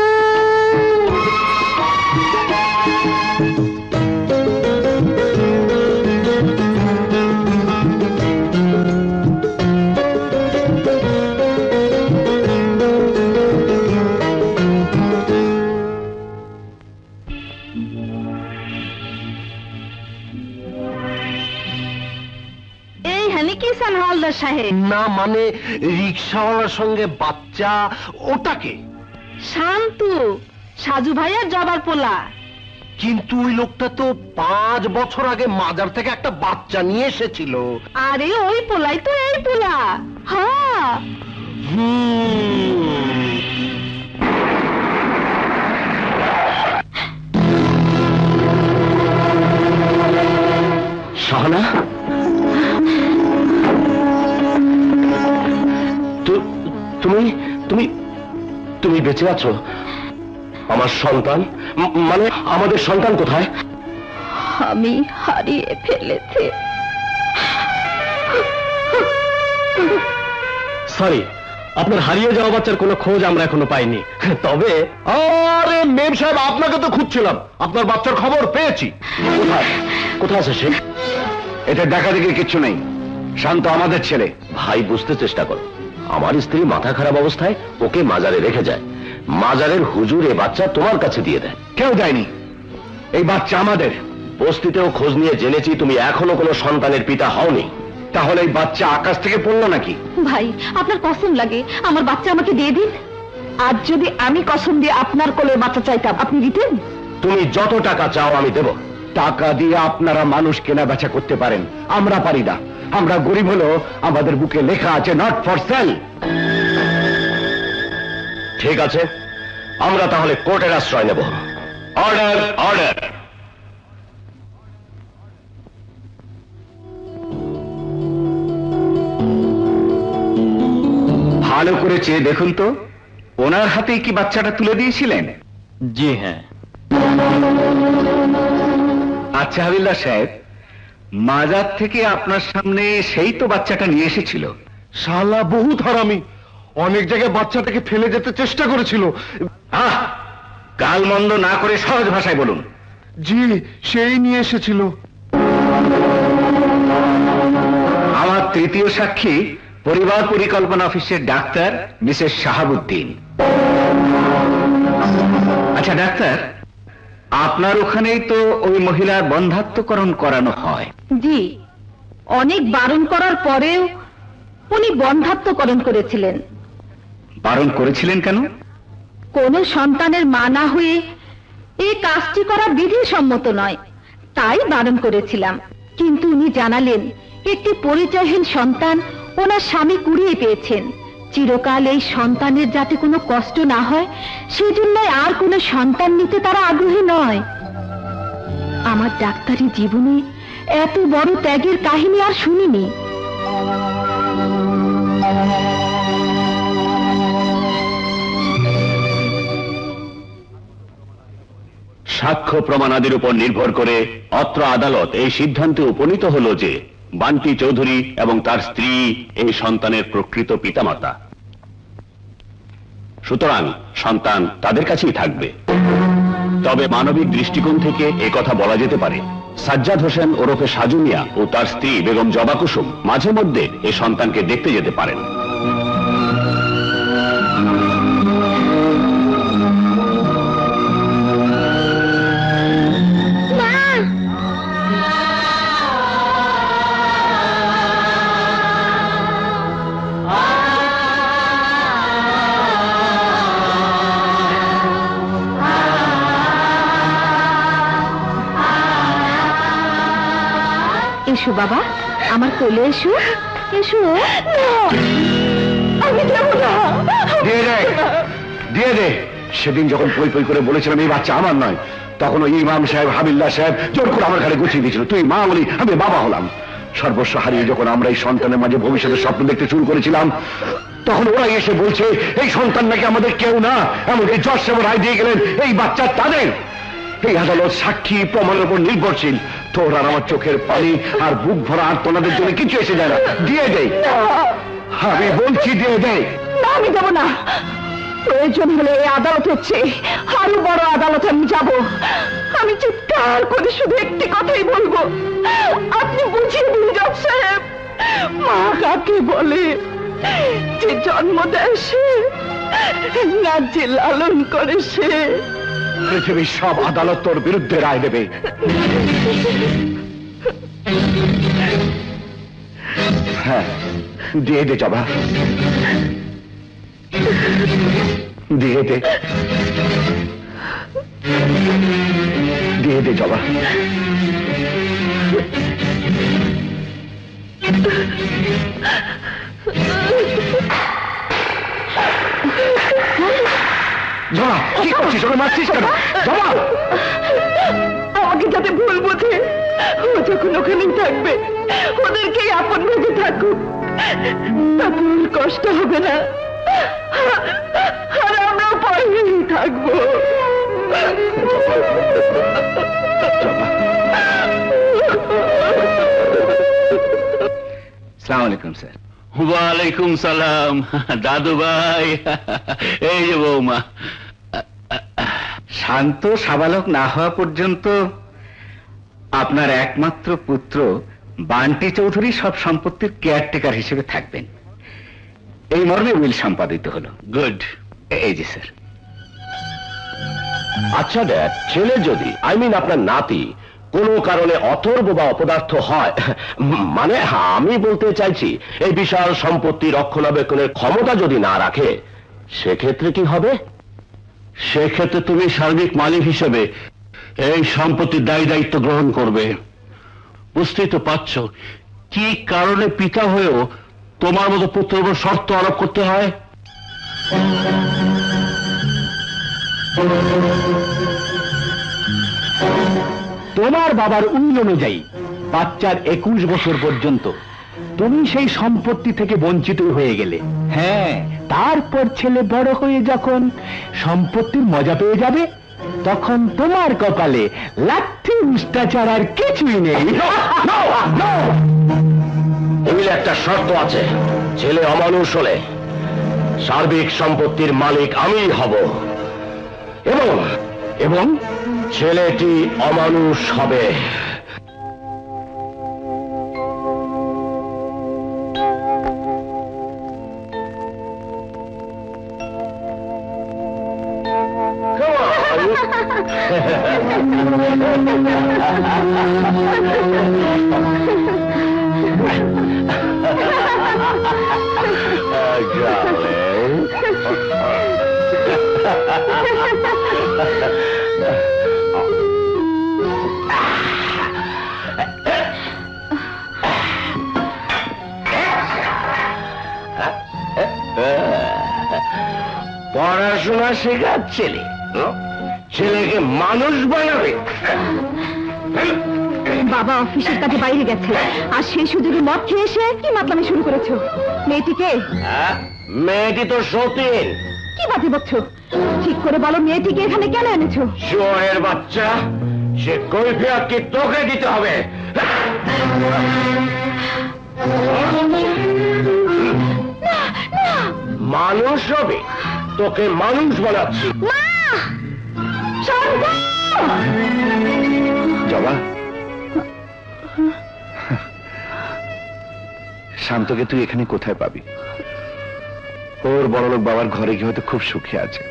না মানে রিক্সাওয়ালার সঙ্গে বাচ্চা, ওটাকে? শান্তু, সাজু ভাইয়ের জবার পোলা। কিন্তু ওই লোকটা তো 5 বছর আগে মাজার থেকে একটা বাচ্চা নিয়ে এসেছিল। আরে ওই পোলাই তো এই পোলা। হ্যাঁ শাহানা, তুমি তুমি তুমি বেঁচে আছো? আমার সন্তান, মানে আমাদের সন্তান কোথায়? আমি হারিয়ে ফেলেছি। সরি, আপনার হারিয়ে যাওয়া বাচ্চার কোনো খোঁজ আমরা এখনো পাইনি। তবে আরে মেম সাহেব, আপনাকে তো খুঁজছিলাম, আপনার বাচ্চার খবর পেয়েছি। কোথায় কোথায় আছে সে? এতে দেখা দেখি কিচ্ছু নেই, শান্ত আমাদের ছেলে। ভাই, বুঝতে চেষ্টা করো, আমার স্ত্রী মাথা খারাপ অবস্থায় ওকে মাজারে রেখে যায়। মাজারের হুজুর এ বাচ্চা তোমার কাছে দিয়ে দেয়। কেউ দেয়নি, এই বাচ্চা আমাদের। বস্তিতেও খোঁজ নিয়ে জেনেছি তুমি এখনো কোনো সন্তানের পিতা হওনি। তাহলে এই বাচ্চা আকাশ থেকে পড়লো নাকি? ভাই, আপনার কসম লাগে, আমার বাচ্চা আমাকে দিয়ে দিন। আজ যদি আমি কসম দিয়ে আপনার কোলে বাচ্চা চাইতাম, আপনি দিতেন? তুমি যত টাকা চাও আমি দেব। টাকা দিয়ে আপনারা মানুষ কেনা বেচা করতে পারেন, আমরা পারি না। আমরা গরিব হলেও আমাদের বুকে লেখা আছে নট ফর সেল। ঠিক আছে, আমরা তাহলে কোর্টের আশ্রয় নেব। Order, order. ভালো করে চেয়ে দেখুন তো, ওনার হাতেই কি বাচ্চাটা তুলে দিয়েছিলেন? জি হ্যাঁ। আচ্ছা হাবিলদার সাহেব, মাজার থেকে আপনার সামনে সেই তো বাচ্চাটা নিয়ে এসেছিল। শালা বহুত হারামি, অনেক জায়গায় বাচ্চাটাকে ফেলে যেতে চেষ্টা করেছিল। গালমন্দ না করে সহজ ভাষায় বলুন। জি, সেই নিয়ে এসেছিল। আমার তৃতীয় সাক্ষী পরিবার পরিকল্পনা অফিসের ডাক্তার মিসেস শাহাবুদ্দিন। আচ্ছা ডাক্তার, আপনার ওখানেই তো ওই মহিলার বন্ধাত্মকরণ করানো হয়। জি, অনেক বারণ করার পরেও উনি বন্ধাত্মকরণ করেছিলেন। বারণ করেছিলেন কেন? কোন সন্তানের মা না হয়ে এই কাজটি করা বিধিসম্মত নয়, তাই বারণ করেছিলাম। কিন্তু উনি জানালেন একটি পরিচয়হীন সন্তান ওনার স্বামী কুড়িয়ে পেয়েছেন। চিরকাল এই সন্তানের যাতে কোনো কষ্ট না হয় সেজন্য আর কোনো সন্তান নিতে তারা আগ্রহী নয়। আমার ডাক্তারি জীবনে এত বড় ত্যাগের কাহিনী আর শুনিনি। সাক্ষ্য প্রমাণাদির উপর নির্ভর করে অত্র আদালত এই সিদ্ধান্তে উপনীত হল যে বান্টি চৌধুরী এবং তার স্ত্রী এই সন্তানের প্রকৃত পিতামাতা। সুতরাং সন্তান তাদের কাছেই থাকবে। তবে মানবিক দৃষ্টিকোণ থেকে একথা বলা যেতে পারে, সাজ্জাদ হোসেন ওরফে সাজু মিয়া ও তার স্ত্রী বেগম জবা কুসুম মাঝে মধ্যে এই সন্তানকে দেখতে যেতে পারেন। এসো বাবা, আমার কোলে এসো। এসো। আমি দেব না। দিয়ে দে, দিয়ে দে। সেদিন যখন পই পই করে বলেছিলাম এই বাচ্চা আমার নয়, তখন ওই ইমাম সাহেব হাবিলদার সাহেব জোর করে আমার ঘাড়ে গুছিয়ে দিয়েছিল, তুই মা বলি আমি বাবা হলাম। সর্বস্ব হারিয়ে যখন আমরা এই সন্তানের মাঝে ভবিষ্যতের স্বপ্ন দেখতে শুরু করেছিলাম, তখন ওরা এসে বলছে এই সন্তান নাকি আমাদের কেউ না, এমনকি জজ সাহেব রায় দিয়ে গেলেন এই বাচ্চা তাদের। এই আদালত সাক্ষী প্রমাণের উপর নির্ভরশীল। তোর আর আমার চোখের পানি আর বুক ভরা আর তোনাদের জন্য কিছু এসে যায় না। দিয়ে দেয়, আমি বলছি দিয়ে দেয়। না, আমি দেব না। প্রয়োজন হলে এই আদালত হচ্ছে আরো বড় আদালতে আমি যাব। আমি চিৎকার করে শুধু একটি কথাই বলবো, আপনি বুঝিয়ে দিন জজ সাহেব, মা কাকে বলে? যে জন্ম দেয় সে, না যে লালন করে সে। পৃথিবীর সব আদালত তোর বিরুদ্ধে রায় দেবে। হ্যাঁ, দিয়ে দে জবা, দিয়ে দে। দিয়ে দে জবা। জবা, কি করছিস? ওকে মারছিস কেন? জবা, আমাকে যাতে ভুল বোঝে, ও যখন ওখানেই থাকবে ওদেরকেই আপন ভেবে থাকুক, তাতে ওর কষ্ট হবে না, আর আমরাও পাশেই থাকবো। আসসালামু আলাইকুম স্যার। ওয়ালাইকুম সালাম দাদু ভাই। এই যে বৌমা। শান্ত সাবালক না হওয়া পর্যন্ত আপনার একমাত্র পুত্র বান্টি চৌধুরী সব সম্পত্তির কেয়ারটেকার হিসেবে থাকবেন, এই মর্মে উইল সম্পাদিত হলো। গুড। এই যে স্যার। আচ্ছা ড্যাড, ছেলে যদি আপনার নাতি কোনো কারণে অথর্ব বা অপদার্থ হয়, মানে আমি বলতে চাইছি এই বিশাল সম্পত্তি রক্ষণাবেক্ষণের ক্ষমতা যদি না রাখে, সেক্ষেত্রে কি হবে? সেক্ষেত্রে তুমি সার্বিক মালিক হিসেবে এই সম্পত্তির দায়ী দায়িত্ব গ্রহণ করবে। বুঝতেই তো পারছ কি কারণে পিতা হয়েও তোমার মতো পুত্রের উপর শর্ত আরোপ করতে হয়। তোমার বাবার উইল অনুযায়ী বাচ্চার 21 বছর পর্যন্ত তুমি সেই সম্পত্তি থেকে বঞ্চিত হয়ে গেলে। হ্যাঁ, তারপর ছেলে বড় হয়ে যখন সম্পত্তির মজা পেয়ে যাবে, তখন তোমার কপালে লাঠি উষ্টা ছাড়া আর কিছুই নেই। উইলে একটা শর্ত আছে, ছেলে অমানুষ হলে সার্বিক সম্পত্তির মালিক আমিই হব, এবং ছেলেটি অমানুষ হবে। পড়াশোনা শেখাচ্ছিলে, ছেলেকে মানুষ বানাবে। বাবা অফিসের কাজে বাইরে গেছে, আর সেই সুযোগে মদ খেয়ে এসে কি মাতলামি শুরু করেছো? মেয়েটিকে? মেয়েটি তো সতীন। কি বাজে বকছো? ঠিক করে বলো, মেয়েটিকে এখানে কেন এনেছো? শুয়োরের বাচ্চা, সে কৈফিয়ত কি তোকে দিতে হবে? মানুষ হবে, তোকে মানুষ বানাচ্ছি। জবা, শান্তকে তুই এখানে কোথায় পাবি? ওর বড়লোক বাবার ঘরে গিয়ে হয়তো খুব সুখে আছে,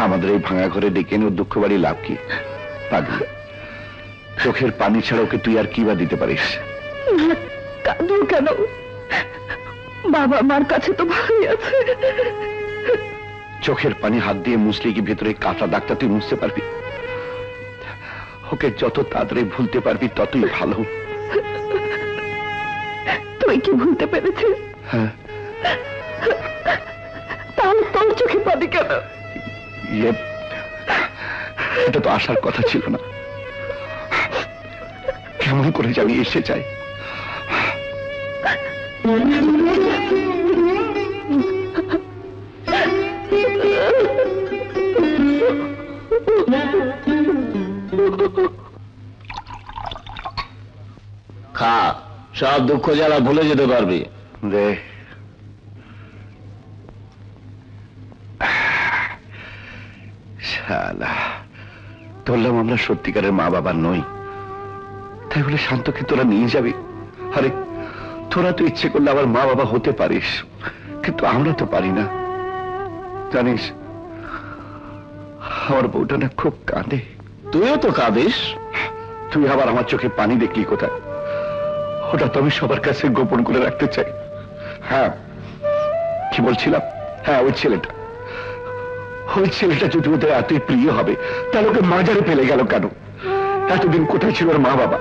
আমাদের এই ভাঙা ঘরে ডেকে এনে ওর দুঃখ বাড়ি লাভ কি? পাগলি, চোখের পানি ছাড়া ওকে তুই আর কি বা দিতে পারিস? কাঁদো কেন? বাবা মার কাছে তো ভালোই আছে। চোখের পানি হাত দিয়ে মুছলে কি ভেতরে কাঁচা দাগটা তুই মুছতে পারবি? ওকে যত তাড়াতাড়ি ভুলতে পারবি ততই ভালো। তুই কি ভুলতে পেরেছিস? হ্যাঁ। তাহলে তোর চোখে পানি কেন? এটা তো আসার কথা ছিল না। কেমন করে জানি এসে যাই। খা, সব দুঃখ জ্বালা ভুলে যেতে পারবি। রে, শালা, ধরলাম আমরা সত্যিকারের মা বাবা নই, তাই বলে শান্তকে তোরা নিয়ে যাবি? আরে তোরা তো ইচ্ছে করলে আবার মা বাবা হতে পারিস, কিন্তু আমরা তো পারি না। জানিস, আমার বউটা না খুব কাঁদে। তুইও তো কাঁদিস। তুই আবার আমার চোখে পানি দেখলি কোথায়? ওটা তো আমি সবার কাছে গোপন করে রাখতে চাই। হ্যাঁ, কি বলছিলাম? হ্যাঁ, ওই ছেলেটা ওই ছেলেটা যদি ওদের এতই প্রিয় হবে তাহলে ওকে মাজারে ফেলে গেল কেন? এতদিন কোথায় ছিল ওর মা বাবা?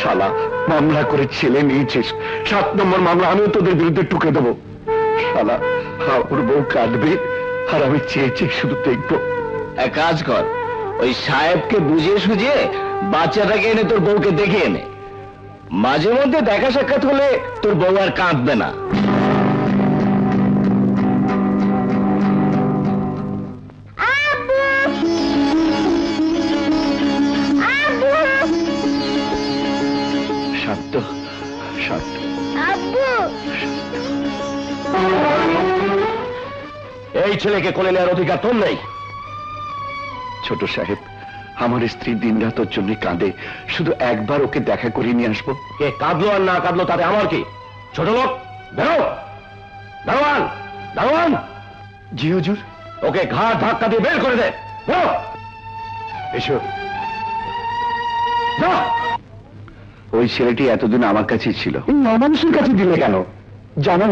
শালা, মামলা করে ছেলে নিয়েছিস, 7 নম্বর মামলা আমিও তোদের বিরুদ্ধে টুকে দেবো। শালা, ওর বউ কাঁদবে আর আমি চেয়ে চেয়ে শুধু দেখবো। এক কাজ কর, ওই সাহেবকে বুঝিয়ে সুঝিয়ে বাচ্চাটাকে এনে তোর বউকে দেখে এনে, মাঝে মধ্যে দেখা সাক্ষাৎ হলে তোর বউ আর কাঁদবে না। শান্ত শান্ত। এই ছেলেকে কোলে নেওয়ার অধিকার তোর নেই। ছোট সাহেব, আমার স্ত্রী দিনরাত ওর জন্য কাঁদে, শুধু একবার ওকে দেখা করে নিয়ে আসবো। কে কাঁদলো আর না কাঁদলো তাতে আমার কি? ছোট লোক, বেরো। দারোয়ান, দারোয়ান। জি হুজুর। ওকে ঘাড় ধাক্কা দিয়ে বের করে দে। বেরো। এসো। ওই ছেলেটি এতদিন আমার কাছেই ছিল। মানুষের কাছে দিলে কেন? জানো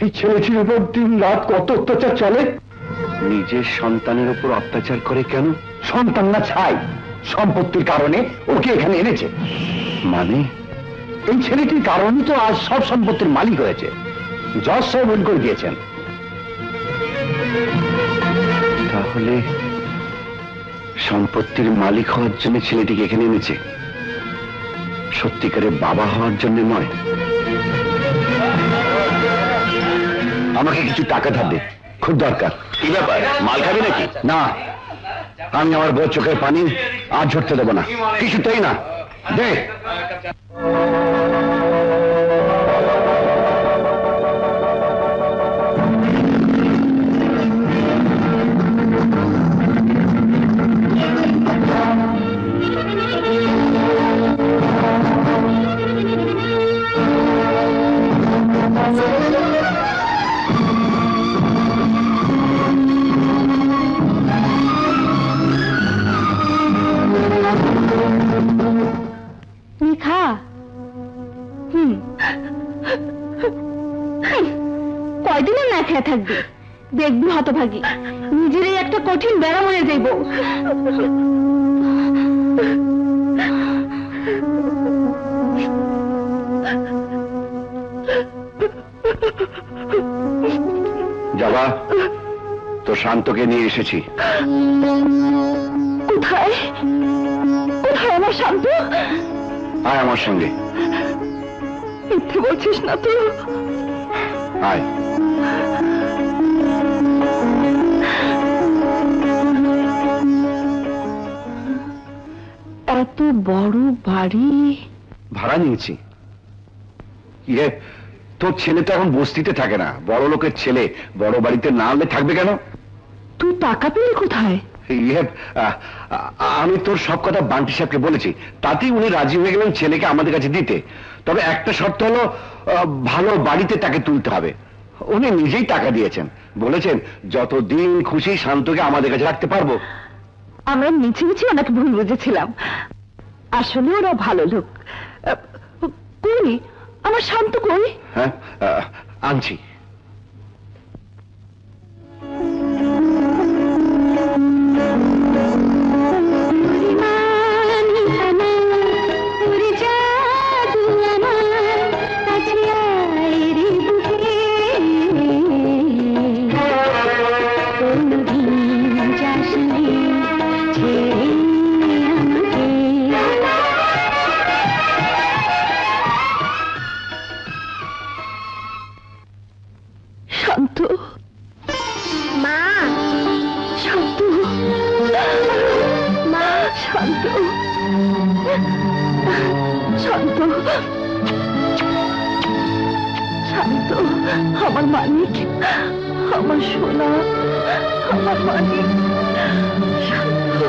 এই ছেলেটির উপর দিন রাত কত অত্যাচার চলে? নিজের সন্তানের উপর অত্যাচার করে কেন? সন্তান না ছাই, সম্পত্তির কারণে ওকে এখানে এনেছে। মানে? এই ছেলেটির কারণে তো আজ সব সম্পত্তির মালিক হয়েছে। জজ সাহেব উইল করে দিয়েছেন। তাহলে সম্পত্তির মালিক হওয়ার জন্য ছেলেটিকে এখানে এনেছে, সত্যিকারের বাবা হওয়ার জন্য নয়। আমাকে কিছু টাকা ধার দে, খুব দরকার। কি ব্যাপার, মাল খাবি নাকি? না, আমি আমার বউ চোখের পানি আর ঝরতে দেবো না, কিছুতেই না। দে। খা। কয়দিনে না খেয়ে থাকবি? দেখবি হতভাগী, নিজেরই একটা কঠিন বেড়া মনে যাইব। যাবা তো শান্তকে নিয়ে এসেছি। কোথায় কোথায় আমার শান্ত? আয় আমার সঙ্গে। মিথ্যে বলছিস না তো? আয়। এত বড় বাড়ি ভাড়া নিয়েছি। ইয়ে, তোর ছেলে তো এখন বস্তিতে থাকে না, বড় লোকের ছেলে, বড় বাড়িতে না হলে থাকবে কেন? তুই টাকা পেলি কোথায়? ইয়ে, আমি তোর সব কথা বান্টি সাহেবকে বলেছি, তাতেই উনি রাজি হয়ে গেলেন ছেলেকে আমাদের কাছে দিতে। তবে একটা শর্ত হলো, ভালো বাড়িতে তাকে তুলতে হবে। উনি নিজেই টাকা দিয়েছেন, বলেছেন যতদিন খুশি শান্তকে আমাদের কাছে রাখতে পারবো। আমরা মিছি মিছি ওনাকে ভুল বুঝেছিলাম, আসলে ওরা ভালো লোক। কই আমার শান্ত, কই? হ্যাঁ, আনছি। শান্ত, মা, শান্ত, মা, শান্ত, শান্ত, শান্ত, আমার মানিক, আমার সোনা, আমার মানিক, শান্ত।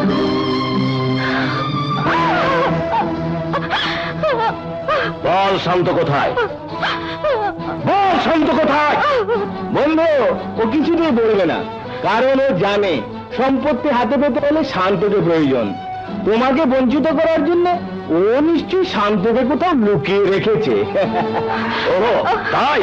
বল শান্ত কোথায়? বল শান্ত কোথায়? বন্ধু, ও কিছুতেই বলবে না, কারণ ও জানে সম্পত্তি হাতে পেতে হলে শান্তকে প্রয়োজন। তোমাকে বঞ্চিত করার জন্য ও নিশ্চয়ই শান্তকে কোথাও লুকিয়ে রেখেছে। ও তাই?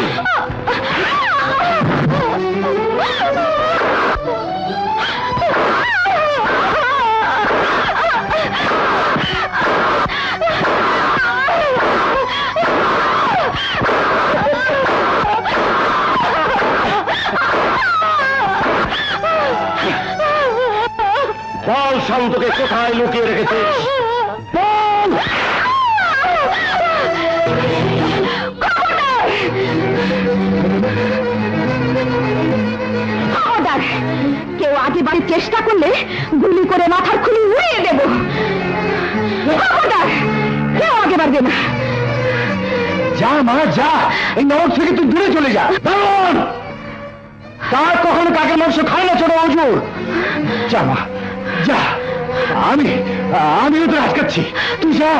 শান্তকে কোথায় লুকিয়ে রেখেছিস? বল! কেউ আগে বাড়ির চেষ্টা করলে গুলি করে মাথার খুলি উড়িয়ে দেব। কেউ আগে বাড়বে না। যা মা যা, এই নরক থেকে তুই দূরে চলে যা। তার কখনো কাকের মাংস খায় না ছোট হুজুর। যা মা যা, আমিও তো আটকাচ্ছি। তুই যা,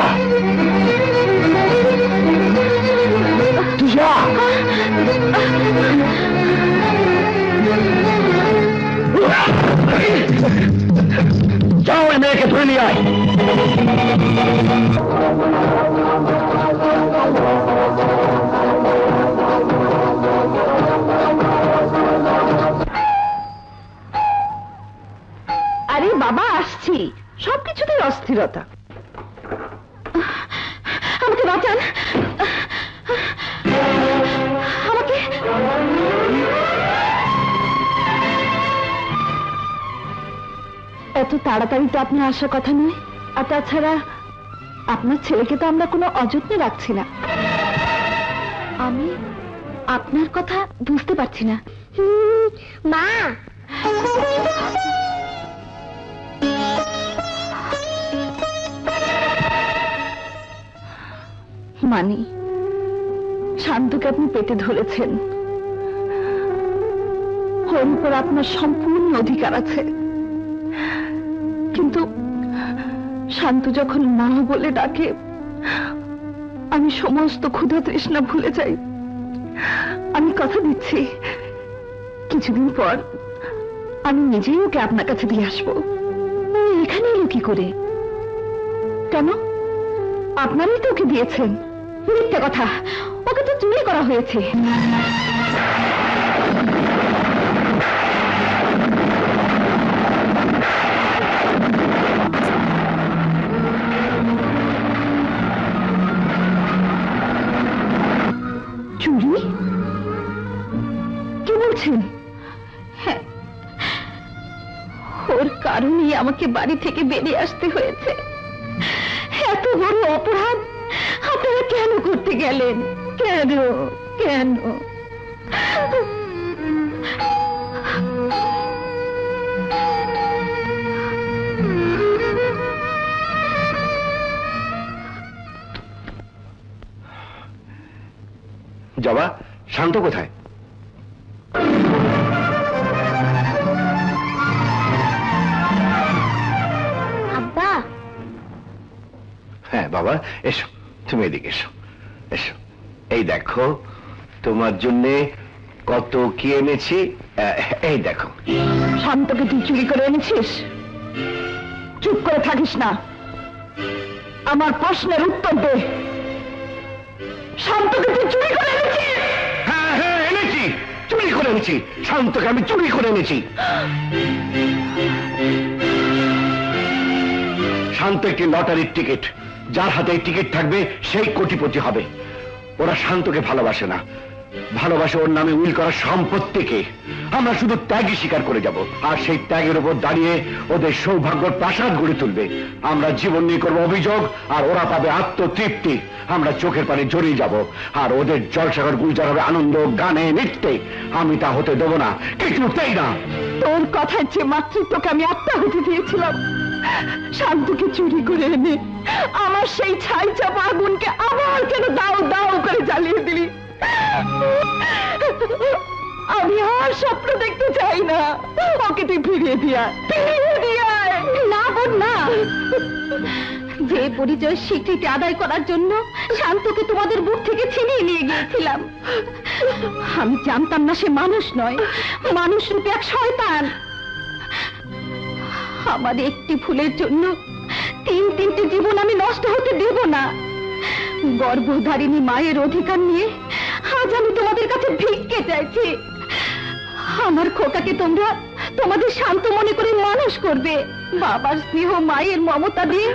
তুই যা। যাও ওই মেয়েকে ধরে নিয়ে আয়। আরে বাবা, আসছি। সবকিছুতেই অস্থিরতা। আমাকে বাঁচান, আমাকে। এত তাড়াতাড়ি তো আপনার আসার কথা নয়। আর তাছাড়া আপনার ছেলেকে তো আমরা কোনো অযত্নে রাখছি না। আমি আপনার কথা বুঝতে পারছি না। মা, মানি শান্তকে আপনি পেটে ধরেছেন, ওর উপর আপনার সম্পূর্ণ অধিকার আছে। কিন্তু শান্ত যখন মা বলে ডাকে, আমি সমস্ত ক্ষুধা তৃষ্ণা ভুলে যাই। আমি কথা দিচ্ছি, কিছুদিন পর আমি নিজেই ওকে আপনার কাছে দিয়ে আসবো। এখানে এলো কি করে? কেন? আপনারই তো ওকে দিয়েছেন। মিথ্যে কথা, ওকে তো চুরি করা হয়েছে। চুরি? কি বলছেন? হ্যাঁ, ওর কারণেই আমাকে বাড়ি থেকে বেরিয়ে আসতে হয়েছে। এত বড় অপরাধ আপনারা কেন করতে গেলেন? কেন কেন? জবা, শান্ত কোথায়? আব্বা। হ্যাঁ বাবা, এসো, তুমি এদিকে এসো। এসো, এই দেখো তোমার জন্য কত কি এনেছি। এই দেখো। শান্তকে তুই চুরি করে এনেছিস? চুপ করে থাকিস না, আমার প্রশ্নের উত্তর দে। শান্তকে তুই চুরি করে এনেছিস? হ্যাঁ হ্যাঁ, এনেছি, চুরি করে এনেছি। শান্তকে আমি চুরি করে এনেছি। শান্ত একটি লটারির টিকিট। যার হাতে এই টিকিট থাকবে সেই কোটিপতি হবে। ওরা শান্তকে ভালোবাসে না, ভালোবাসে ওর নামে উইল করা সম্পত্তিকে। আমরা শুধু ত্যাগই স্বীকার করে যাব, আর সেই ত্যাগের উপর দাঁড়িয়ে ওদের সৌভাগ্যের প্রাসাদ গড়ে তুলবে। আমরা জীবন নিয়ে করবো অভিযোগ, আর ওরা পাবে আত্মতৃপ্তি। আমরা চোখের পানি জড়িয়ে যাব, আর ওদের জলসাগর গুলজার হবে আনন্দ, গানে, নৃত্যে। আমি তা হতে দেবো না, কিছুতেই না। তোর কথার যে মাত্র তোকে আমি আত্মাহুতি দিয়েছিলাম, শান্তকে চুরি করে এনে আমার সেই ছাই চাপা আগুনকে আবার কেন দাও দাও করে জ্বালিয়ে দিলি? আমি আর স্বপ্ন দেখতে চাই না। ওকে তুই ফিরিয়ে দিয়া, ফিরিয়ে দিয়া। না বোন না, যে পরিচয় স্বীকৃতি আদায় করার জন্য শান্তকে তোমাদের বুক থেকে ছিনিয়ে নিয়ে গিয়েছিলাম, আমি জানতাম না সে মানুষ নয়, মানুষ রূপে এক শয়তান। আমার একটি ভুলের জন্য তিনটি জীবন আমি নষ্ট হতে দেব না। গর্ভধারিণী মায়ের অধিকার নিয়ে আজ আমি তোমাদের কাছে ভিক্ষে চাইছি। আমার খোকাকে তোমরা তোমাদের শান্ত মনে করে মানুষ করবে, বাবার স্নেহ, মায়ের মমতা দিয়ে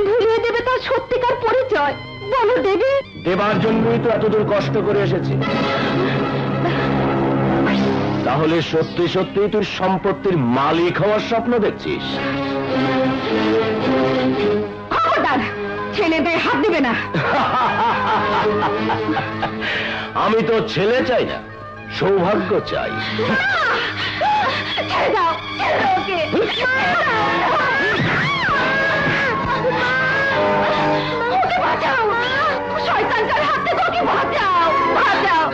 ভুলিয়ে দেবে তার সত্যিকার পরিচয়। বলো দেবে? দেবার জন্যই তো এতদূর কষ্ট করে এসেছি। তাহলে সত্যি সত্যি তুই সম্পত্তির মালিক হওয়ার স্বপ্ন দেখছিস? খবরদার, ছেলেদের হাত দিবে না। আমি তো ছেলে চাই না, সৌভাগ্য চাই। ছেড়ে দাও, ছেড়ে দাও ওকে। ওকে বাঁচাও, শয়তানটার হাত থেকে ওকে বাঁচাও, বাঁচাও।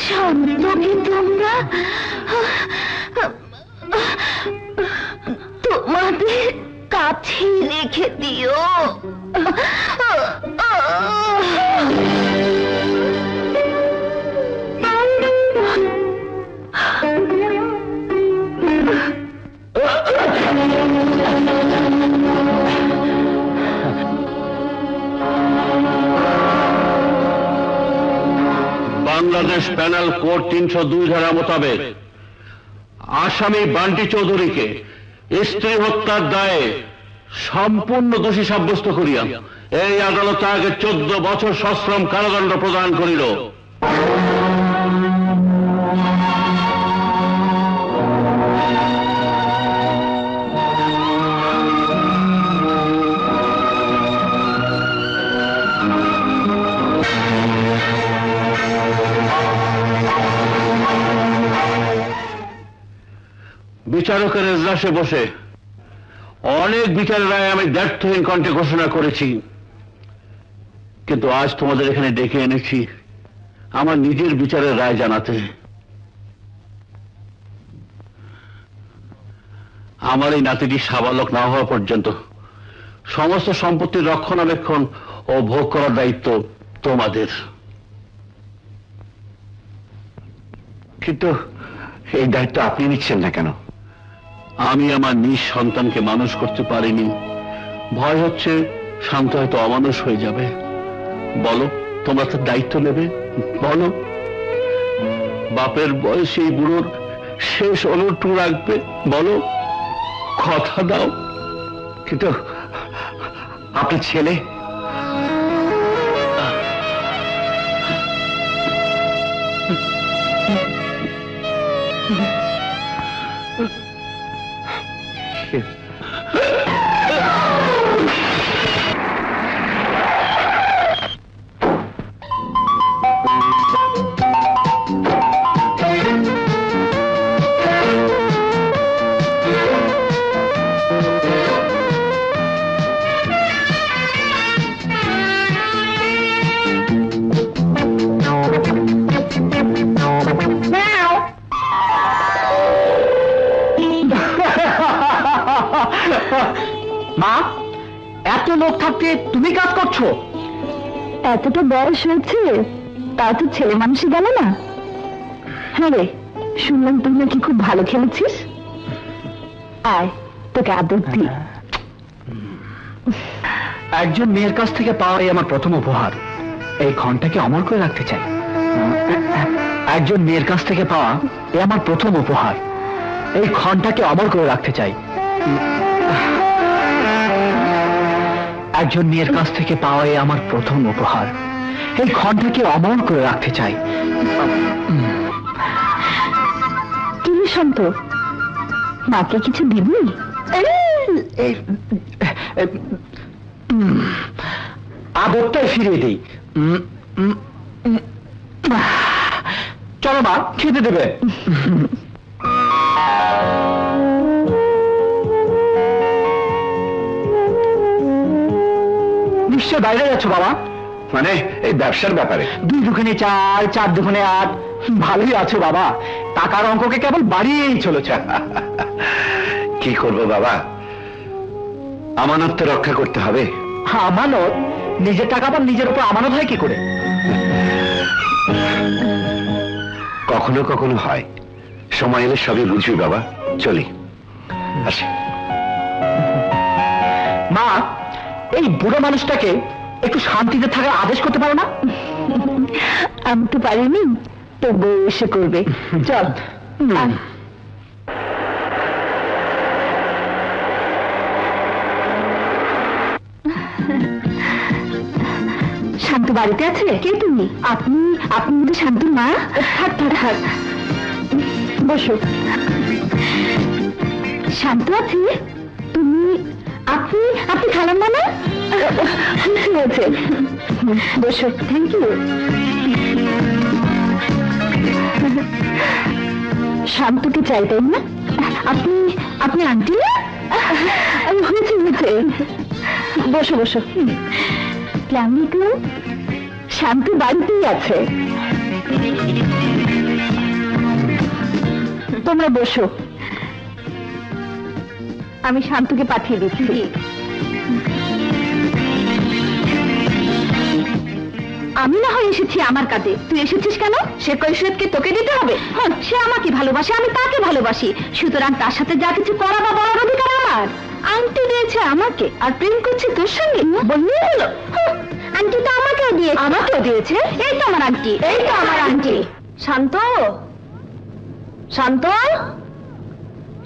শান্তকে তোমরা তোমাদের কাছে রেখে দিও। বাংলাদেশ প্যানেল কোড 302 ধারা মোতাবেক আসামি বান্টি চৌধুরীকে স্ত্রী হত্যার দায়ে সম্পূর্ণ দোষী সাব্যস্ত করিয়া এই আদালত তাকে 14 বছর সশ্রম কারাদণ্ড প্রদান করিল। বিচারকের এজলাসে বসে অনেক বিচারের রায় আমি দ্ব্যর্থহীন কণ্ঠে ঘোষণা করেছি, কিন্তু আজ তোমাদের এখানে ডেকে এনেছি আমার নিজের বিচারের রায় জানাতে। আমার এই নাতিটি সাবালক না হওয়া পর্যন্ত সমস্ত সম্পত্তির রক্ষণাবেক্ষণ ও ভোগ করার দায়িত্ব তোমাদের। কিন্তু এই দায়িত্ব আপনি নিচ্ছেন না কেন? আমি আমার নিজ সন্তানকে মানুষ করতে পারিনি, ভয় হচ্ছে শান্ত হয়তো অমানুষ হয়ে যাবে। বলো, তোমরা তার দায়িত্ব নেবে? বলো, বাপের বয়সে এই বুড়োর শেষ অনুটু রাখবে? বলো, কথা দাও। কিন্তু আপনার ছেলে মা, এত লোক থাকতে তুমি কাজ করছো? এতটা বয়স হয়েছে, তা তো ছেলে মানুষই গেল না। হ্যাঁ রে, শুনলাম তুই নাকি খুব ভালো খেলেছিস। আয়, তোকে আদর দি। একজন মেয়ের কাছ থেকে পাওয়াই আমার প্রথম উপহার। এই ঘন্টাকে অমর করে রাখতে চাই। একজন মেয়ের কাছ থেকে পাওয়া এ আমার প্রথম উপহার। এই ঘন্টাকে অমর করে রাখতে চাই। একজন মেয়ের কাছ থেকে পাওয়া এ আমার প্রথম উপহার। এই ঘন্টাকে অমর করে রাখতে চাই। কি শান্ত, মাকে কিছু দিবি? আদরটাই ফিরিয়ে দিই। চলো মা, খেতে দেবে। নিশ্চয় বাইরে যাচ্ছ বাবা? মানে এই ব্যবসার ব্যাপারে? 2 দুগুণে 4, 4 দুগুণে 8। ভালোই আছো বাবা, টাকার অঙ্ককে কেবল বাড়িয়েই চলেছ। কি করব বাবা, আমানত তো রক্ষা করতে হবে। আমানত? নিজের টাকা আবার নিজের উপর আমানত হয় কি করে? কখনো কখনো হয়, সময় এলে সবই বুঝবি বাবা। চলি, আসি। মা, এই বুড়ো মানুষটাকে একটু শান্তিতে থাকার আদেশ করতে পারো না? আমি তো পারিনি, তো বউ এসে করবে। চল। শান্ত বাড়িতে আছে? কে তুমি? আপনি আপনি তো শান্তুর মা? থাক থাক থাক, বসো। শান্ত আছে? তুমি আপনি আপনি খালাম না? হয়েছে, বসো। Thank you. শান্তকে চাই, তাই না? আপনি আপনি আন্টি না? হয়েছে হয়েছে, বসো বসো। শান্ত বাড়িতেই আছে, তোমরা বসো, আমি শান্তকে পাঠিয়ে দিচ্ছি। আমি না হয় এসেছি আমার কাজে, তুই এসেছিস কেন? সে কৈফিয়তকে তোকে দিতে হবে? সে আমাকে ভালোবাসে, আমি তাকে ভালোবাসি, সুতরাং তার সাথে যা কিছু করা বা বলার অধিকার আমার। আন্টি দিয়েছে আমাকে, আর প্রেম করছে তোর সঙ্গে, বললেই হলো। আন্টি তো আমাকেও দিয়েছে। আমাকেও দিয়েছে? এই তো আমার আন্টি, এই তো আমার আন্টি। শান্ত, শান্ত,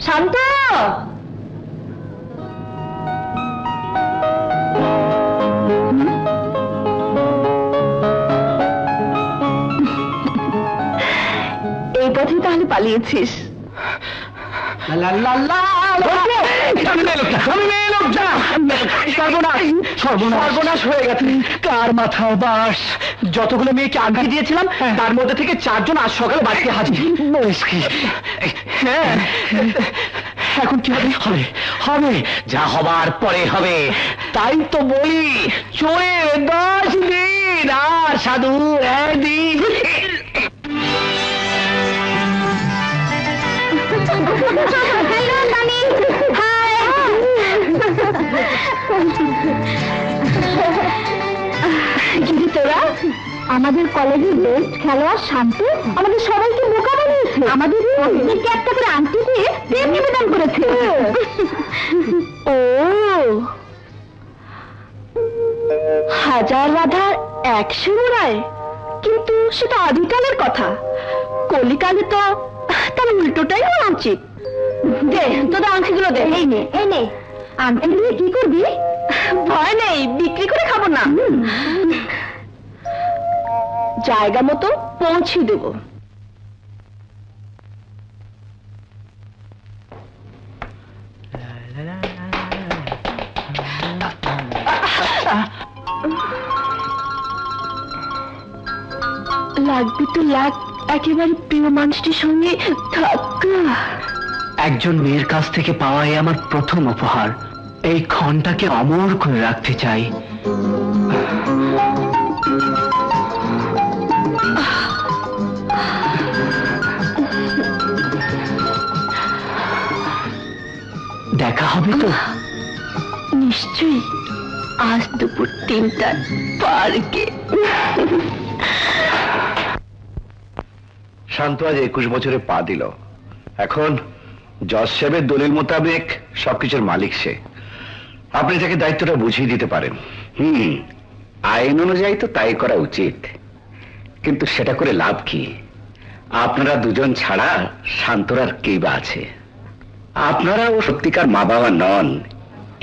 শান্ত। এই পথে তাহলে পালিয়েছিস? সর্বনাশ হয়ে গেছে। কার মাথায় বাস! যতগুলো মেয়েকে আন্টি দিয়েছিলাম তার মধ্যে থেকে 4 জন আজ সকালে বাড়িতে হাজির। হ্যাঁ, এখন কি হবে? হবে হবে, যা হবার পরে হবে। তাই তো বলি, চোরে 10 দিন আর সাধু 1 দিন। তোরা আমাদের কলেজের বেস্ট খেলোয়াড় শান্ত আমাদের সবাইকে বোকা বানিয়েছে, আমাদের একটা করে আংটি দিয়ে প্রেম নিবেদন করেছে। ও, 1000 রাধার 100 মোড়ায়, কিন্তু সেটা আদিকালের কথা, কলিকালে তো তার উল্টোটাই হওয়া উচিত। দে তোদের আংটিগুলো দে। এই নে, এই নে। আংটি দিয়ে কি করবি? ভয় নেই, বিক্রি করে খাবো না, জায়গা মতো পৌঁছে দেব। লাগবে তো লাগ, একেবারে প্রিয় মানুষটির সঙ্গে থাকা। একজন মেয়ের কাছ থেকে পাওয়াই আমার প্রথম উপহার। এই ক্ষণটাকে অমর করে রাখতে চাই। দেখা হবে তো? নিশ্চয়ই, আজ দুপুর 3টায় পার্কে। শান্ত আজ 21 বছরে পা দিল। এখন জজ সাহেবের দলিল মোতাবেক সবকিছুর মালিক সে। আপনি তাকে দায়িত্বটা বুঝিয়ে দিতে পারেন। আইন অনুযায়ী তো তাই করা উচিত, কিন্তু সেটা করে লাভ কি? আপনারা দুজন ছাড়া শান্তর আর কে বা আছে? আপনারা ও সত্যিকার মা বাবা নন,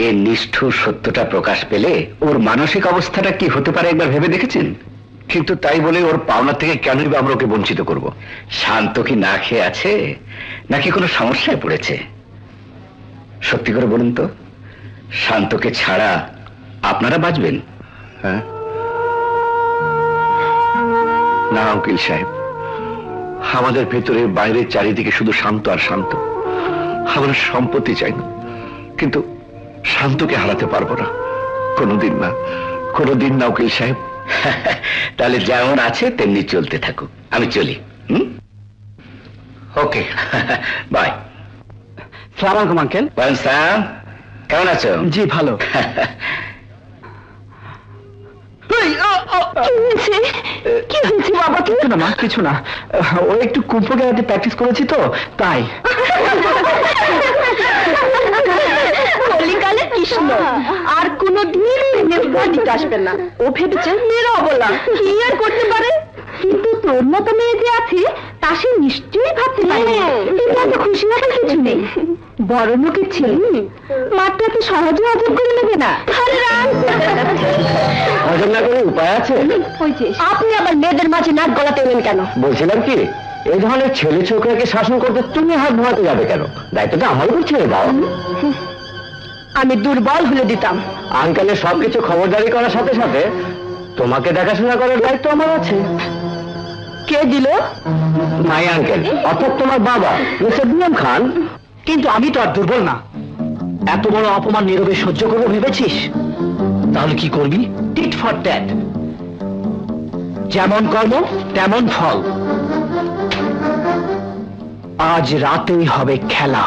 এর নিষ্ঠুর সত্যটা প্রকাশ পেলে ওর মানসিক অবস্থাটা কি হতে পারে একবার ভেবে দেখেছেন? কিন্তু তাই বলে ওর পাওনা থেকে কেনই বা আমরা ওকে বঞ্চিত করব? শান্ত কি না খেয়ে আছে, নাকি কোনো সমস্যায় পড়েছে? সত্যি করে বলুন তো, শান্তকে ছাড়া আপনারা বাঁচবেন? হ্যাঁ না উকিল সাহেব, আমাদের ভেতরে বাইরের চারিদিকে শুধু শান্ত আর শান্ত। আমরা সম্পত্তি চাই না, কিন্তু শান্তকে হারাতে পারবো না, কোনোদিন না, কোনোদিন না উকিল সাহেব। তাহলে যেমন আছে তেমনি চলতে থাকুক, আমি চলি। ওকে, বাই। সালাম আলাইকুম আঙ্কেল। স্যাম, কেমন আছো? জি ভালো। কি হয়েছে বাবা? কিছু না মা, কিছু না। ও একটু কুম্ফু ক্যারাটে প্র্যাকটিস করেছি তো তাই। কলিকালে কৃষ্ণ আর কোনদিন দিতে আসবে না। ও ভেবেছে মেয়েরা অবলা, কি আর করতে পারে? কিন্তু তোর মতো মেয়ে যে আছে তা সে নিশ্চয়ই ভাবতে পারে। কিন্তু এত খুশি হওয়ার কিছু নেই। বড় লোকের ছেলে মাত্র এত সহজে হজম করে নেবে না। হজম না করে উপায় আছে? আপনি আবার মেয়েদের মাঝে নাক গলাতে এলেন কেন? বলছিলাম কি, এই ধরনের ছেলে ছোকরাকে শাসন করতে তুমি হাত ধোয়াতে যাবে কেন? দায়িত্বটা আমার উপর ছেড়ে দাও। আমি দুর্বল হলে দিতাম। আঙ্কেলের সবকিছু খবরদারি করার সাথে সাথে তোমাকে দেখাশোনা করার দায়িত্ব আমার আছে। কে দিল? মাই আঙ্কেল, অর্থাৎ তোমার বাবা মিস্টার বিএম খান। কিন্তু আমি তো আর দুর্বল না। এত বড় অপমান নীরবে সহ্য করবো ভেবেছিস? তাহলে কি করবি? Tit for tat. যেমন কর্ম তেমন ফল। আজ রাতেই হবে খেলা।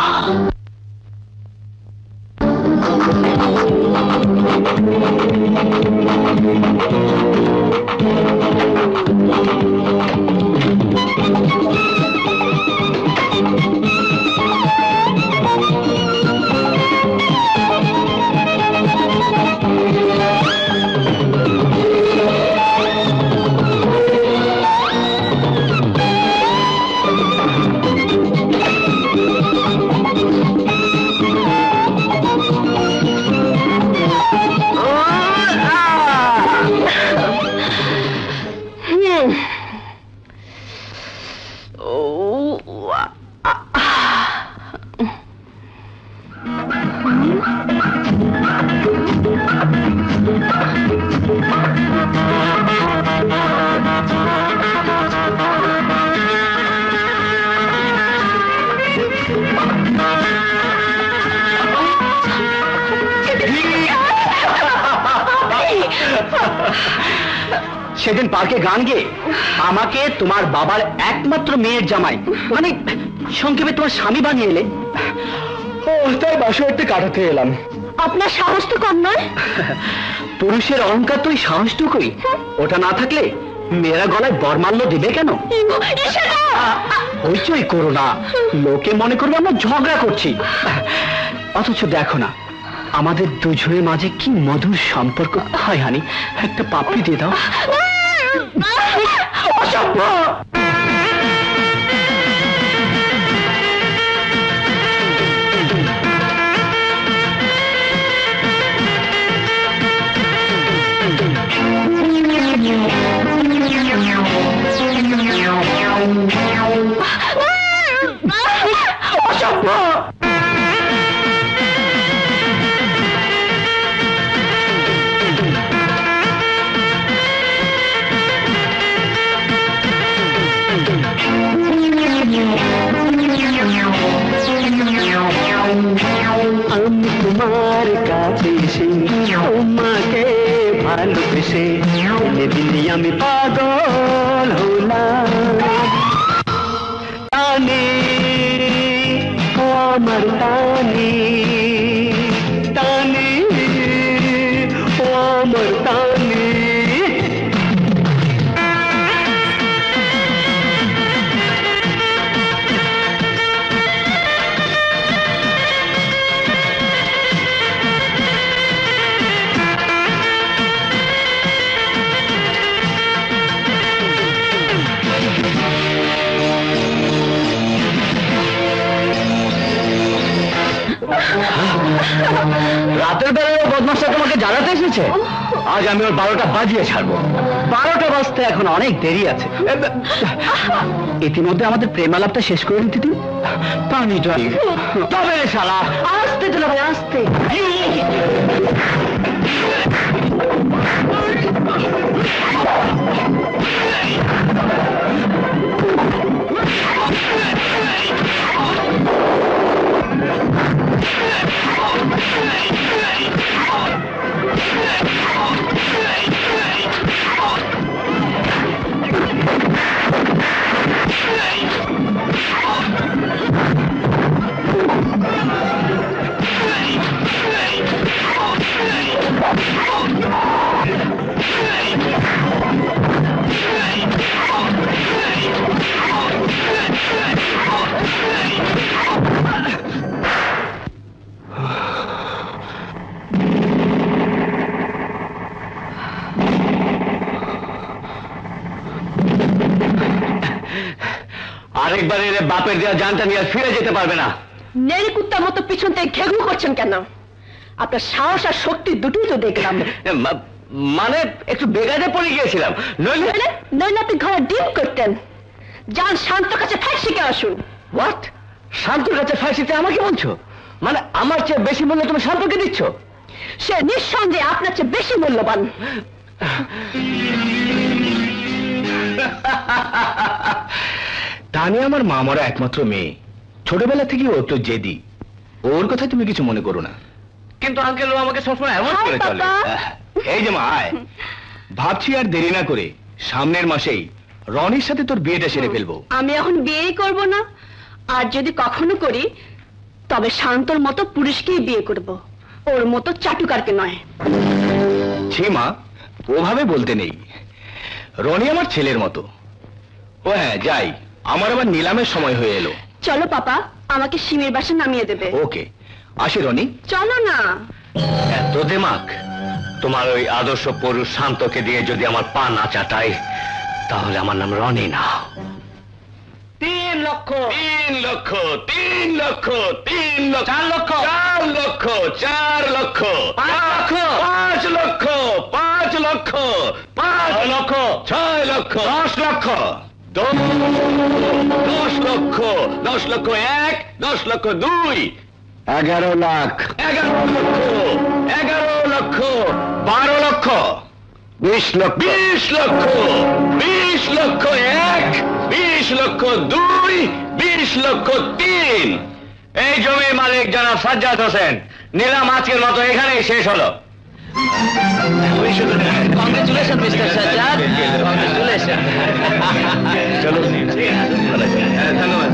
সেদিন পার্কে গান গেয়ে আমাকে তোমার বাবার একমাত্র মেয়ের জামাই, মানে সংক্ষেপে তোমার স্বামী বানিয়ে এলে। ও তাই বাসরটা কাটাতে এলাম। আপনার সাহস তো কম নয়। পুরুষের অহংকার তো ওই সাহসটুকুই। ওটা না থাকলে মেয়েরা গলায় বরমাল্য দিবে কেন? হইচই করো না, লোকে মনে করবে আমরা ঝগড়া করছি। অথচ দেখো না আমাদের দুজনের মাঝে কি মধুর সম্পর্ক। হাই হানি, একটা পাপড়ি দিয়ে দাও। আমি তোমার কাছে এসে তোমাকে ভালোবেসে দিনে আমি পাগল হলাম। টানে ও আমার টানে, টানে ও আমার টানে। রাতের বেলায় বদমাশটা তোমাকে জ্বালাতে এসেছে। আজ আমি ওর 12টা বাজিয়ে ছাড়বো। 12টা বাজতে এখন অনেক দেরি আছে। ইতিমধ্যে আমাদের প্রেমালাপটা শেষ করে নিতে দিন। পানি তবে শালা আস্তে চলে ভাই, আস্তে। আরেকবার এলে বাপের দেওয়া জানটা নিয়ে ফিরে যেতে পারবে না। নেড়ি কুত্তার মতো পিছন থেকে ঘেঘু করছেন কেন? আপনার সাহস আর শক্তি দুটোই তো দেখলাম। মানে একটু বেগাদে পড়ে গিয়েছিলাম, নইলে আপনি ঘরে ডিম করতেন। যান শান্ত কাছে ফাঁস শিখে আসুন। হোয়াট? শান্তর কাছে ফাঁসিতে আমাকে বলছো? মানে আমার চেয়ে বেশি মূল্য তুমি শান্তকে দিচ্ছ? সে নিঃসন্দেহে আপনার চেয়ে বেশি মূল্যবান। তানি আমার মা মরা একমাত্র মেয়ে, ছোটবেলা থেকে ও তো জেদি, ওর কথা তুমি কিছু মনে করো না। কিন্তু আঙ্কেল ও আমাকে সবসময় এমন করে চলে। এই যে মা আয়, ভাবছি আর দেরি না করে সামনের মাসেই রনির সাথে তোর বিয়েটা সেরে ফেলবো। আমি এখন বিয়েই করব না, আর যদি কখনো করি তবে শান্তর মতো পুরুষকেই বিয়ে করব, ওর মতো চাটুকারকে নয়। ছি মা, ওভাবে বলতে নেই, রনি আমার ছেলের মতো। ও হ্যাঁ যাই, আমার আবার নিলামের সময় হয়ে এলো। চলো পাপা, আমাকে সিমের বাসা নামিয়ে দেবে। ওকে, আসি রনি। চলো না। এত দিমাগ? তোমার ওই আদর্শ পুরুষ শান্তকে দিয়ে যদি আমার পা না চাটাই, তাহলে আমার নাম রনি না। 3 লক্ষ 3 লক্ষ 3 লক্ষ 3 লক্ষ 4 লক্ষ 4 লক্ষ 4 লক্ষ 5 লক্ষ 5 লক্ষ 5 লক্ষ 6 লক্ষ 10 লক্ষ 10 লক্ষ 10 লক্ষ 1 10 লক্ষ 2 11 লাখ 11 লক্ষ 11 লক্ষ 12 লক্ষ 20 লক্ষ 20 লক্ষ 20 লক্ষ 1 20 লক্ষ 2 20 লক্ষ 3। এই জমির মালিক জনাব সাজ্জাদ হোসেন। নিলাম আজকের মতো এখানেই শেষ হলো। Congratulation mister Sajjad, congratulation. চলো, ধন্যবাদ।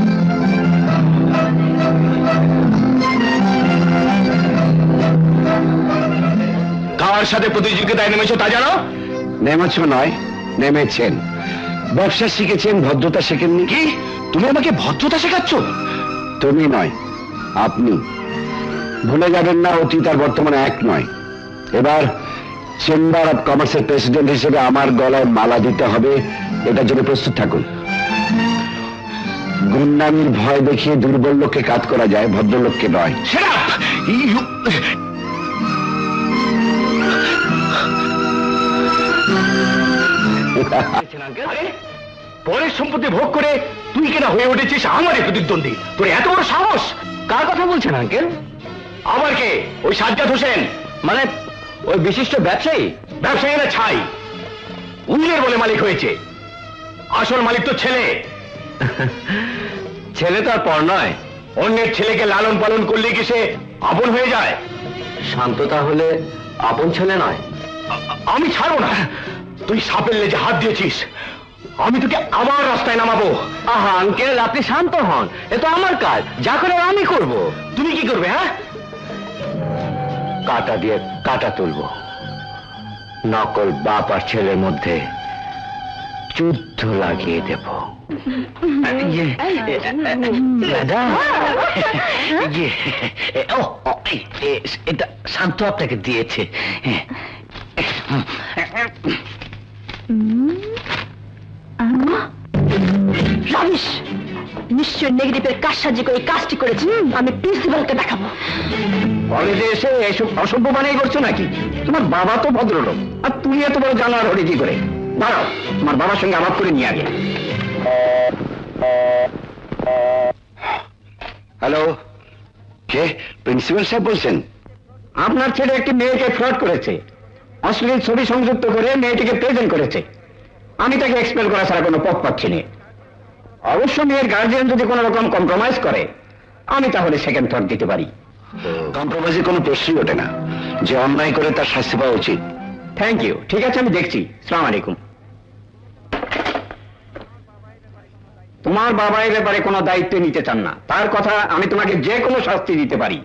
কার সাথে প্রতিযোগিতায় নেমেছো তা জানো? নেমেছ নয়, নেমেছেন। ব্যবসা শিখেছেন, ভদ্রতা শেখেননি। কি তুমি আমাকে ভদ্রতা শেখাচ্ছ? তুমি নয়, আপনি। ভুলে যাবেন না, অতীত আর বর্তমানে এক নয়। এবার চেম্বার অফ কমার্সের প্রেসিডেন্ট হিসেবে আমার গলায় মালা দিতে হবে, এটার জন্য প্রস্তুত থাকুন। গুন্ডামির ভয় দেখিয়ে দুর্বল লোককে কাজ করা যায়, ভদ্রলোককে নয়। Shut up! পরের সম্পত্তি ভোগ করে তুই কেনা হয়ে উঠেছিস আমারই প্রতিদ্বন্দ্বী। তোর এত বড় সাহস! কার কথা বলছেন আঙ্কেল? আবার কে? ওই সাজ্জাদ হোসেন, মানে ওই বিশিষ্ট ব্যবসায়ী? ব্যবসায়ী না ছাই, উল্লের বলে মালিক হয়েছে। আসল মালিক তো ছেলে। ছেলে তো আর পর নয়। অন্যের ছেলেকে লালন পালন করলে কি সে আপন হয়ে যায়? শান্ত তাহলে আপন ছেলে নয়? আমি ছাড়বো না। তুই সাপের লেজে হাত দিয়েছিস, আমি তোকে আবার রাস্তায় নামাবো। আহা আঙ্কেল, আপনি শান্ত হন, এ তো আমার কাজ, যা করে আমি করব। তুমি কি করবে? হ্যাঁ, কাটা দিয়ে কাটা তুলবো। নকল বাপ আর ছেলের মধ্যে যুদ্ধ লাগিয়ে দেব। এটা শান্ত আপনাকে দিয়েছে। রমেশ নিশ্চয় নেগেটিভের কারসাজি করে কাজটি করেছি। আমি প্রিন্সিপালকে দেখাবো। কলেজে এসে এসব অসভ্য বানিয়ে করছো নাকি? তোমার বাবা তো ভদ্রলোক, আর তুমি এত বড় জানোয়ার হলে কি করে? দাঁড়াও, তোমার বাবার সঙ্গে আলাপ করে নিয়ে আগে। হ্যালো, কে? প্রিন্সিপাল সাহেব বলছেন? আপনার ছেলে একটি মেয়েকে ফ্রড করেছে, অশ্লীল ছবি সংযুক্ত করে মেয়েটিকে প্রেজেন্ট করেছে। আমি তাকে এক্সপেল করা ছাড়া কোনো পথ পাচ্ছি না। অবশ্য মেয়ের গার্জিয়ান যদি কোনো রকম কম্প্রোমাইজ করে, আমি তাহলে সেকেন্ড থট দিতে পারি। কম্প্রোমাইজের কোনো প্রশ্নই ওঠে না। যে অন্যায় করে তার শাস্তি পাওয়া উচিত। থ্যাংক ইউ, ঠিক আছে, আমি দেখছি। আসসালামু আলাইকুম। তোমার বাবা এই ব্যাপারে কোনো দায়িত্ব নিতে চান না, তার কথা আমি তোমাকে যে কোনো শাস্তি দিতে পারি।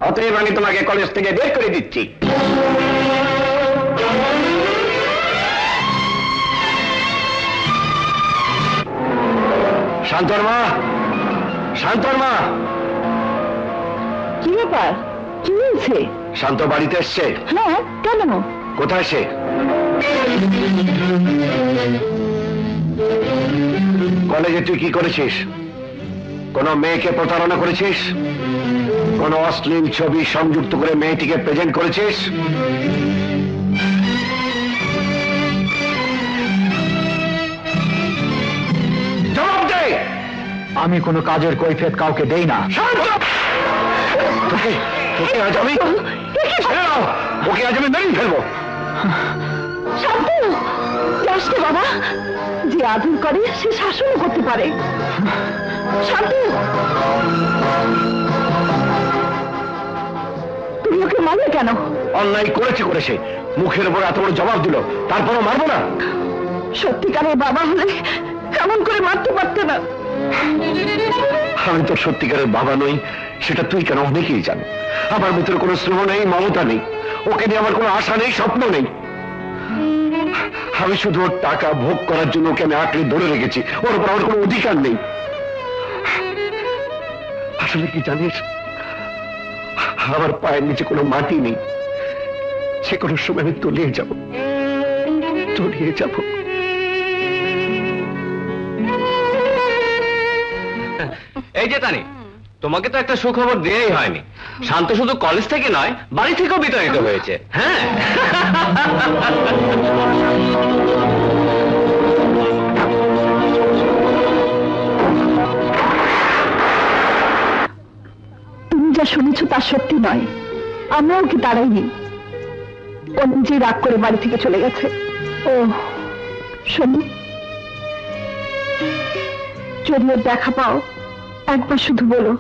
অতএব আমি তোমাকে কলেজ থেকে বের করে দিচ্ছি। শান্তর মা, শান্তর মা। কি ব্যাপার? কি হয়েছে? শান্ত বাড়িতে এসছে? হ্যাঁ, কেন? কোথায় সে? কলেজ কলেজে তুই কি করেছিস? কোন মেয়েকে প্রতারণা করেছিস? কোন অশ্লীল ছবি সংযুক্ত করে মেয়েটিকে প্রেজেন্ট করেছিস? জবাব দে। আমি কোনো কাজের কৈফিয়ত কাউকে দেই না। তোকে তোকে আজ আমি ছেড়ে দাও। ওকে আজ আমি মেরেই ফেলবো। শান্তু, যাস না বাবা, যে আদর করে সে শাসনও করতে পারে। শান্তু, তুমি ওকে মারলে কেন? অন্যায় করেছে, মুখের উপর এত বড় জবাব দিল, তারপরও মারবো না? সত্যিকারের বাবা হলে এমন করে মারতে পারতে না। আমি তো সত্যিকারের বাবা নই, সেটা তুই কেন অনেকেই জানো। আমার ভিতরে কোনো স্নেহ নেই, মমতা নেই, ওকে নিয়ে আমার কোনো আশা নেই, স্বপ্ন নেই। আমি শুধু ওর টাকা ভোগ করার জন্য ওকে আমি আঁকড়ে ধরে রেখেছি, ওর উপর আমার কোনো অধিকার নেই। আসলে কি জানিস, আমার পায়ের নিচে কোনো মাটি নেই, সে কোনো সময় আমি তলিয়ে যাব। এই যে তানি, তোমাকে তো একটা সুখবর দিয়েই হয়নি। শান্ত শুধু কলেজ থেকে নয়, বাড়ি থেকেও বিতাড়িত হয়েছে। হ্যাঁ, তুমি যা শুনেছ তা সত্যি নয়। আমরাও কি তাড়াইনি, ও নিজেই রাগ করে বাড়ি থেকে চলে গেছে। ও শোনো, যদি ওর দেখা পাও একবার শুধু বলো,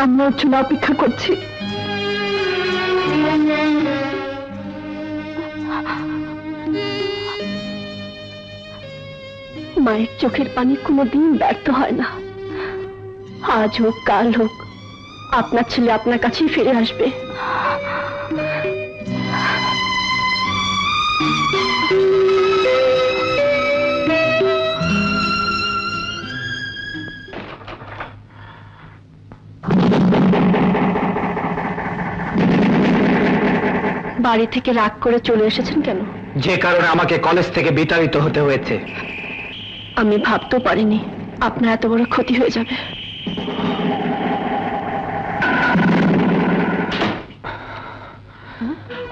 আমরা ওর জন্য অপেক্ষা করছি। মায়ের চোখের পানি কোনোদিন ব্যর্থ হয় না। আজ হোক কাল হোক, আপনার ছেলে আপনার কাছেই ফিরে আসবে। বাড়ি থেকে রাগ করে চলে এসেছেন কেন? যে কারণে আমাকে কলেজ থেকে বিতাড়িত হতে হয়েছে। আমি ভাবতেও পারিনি আপনার এত বড় ক্ষতি হয়ে যাবে।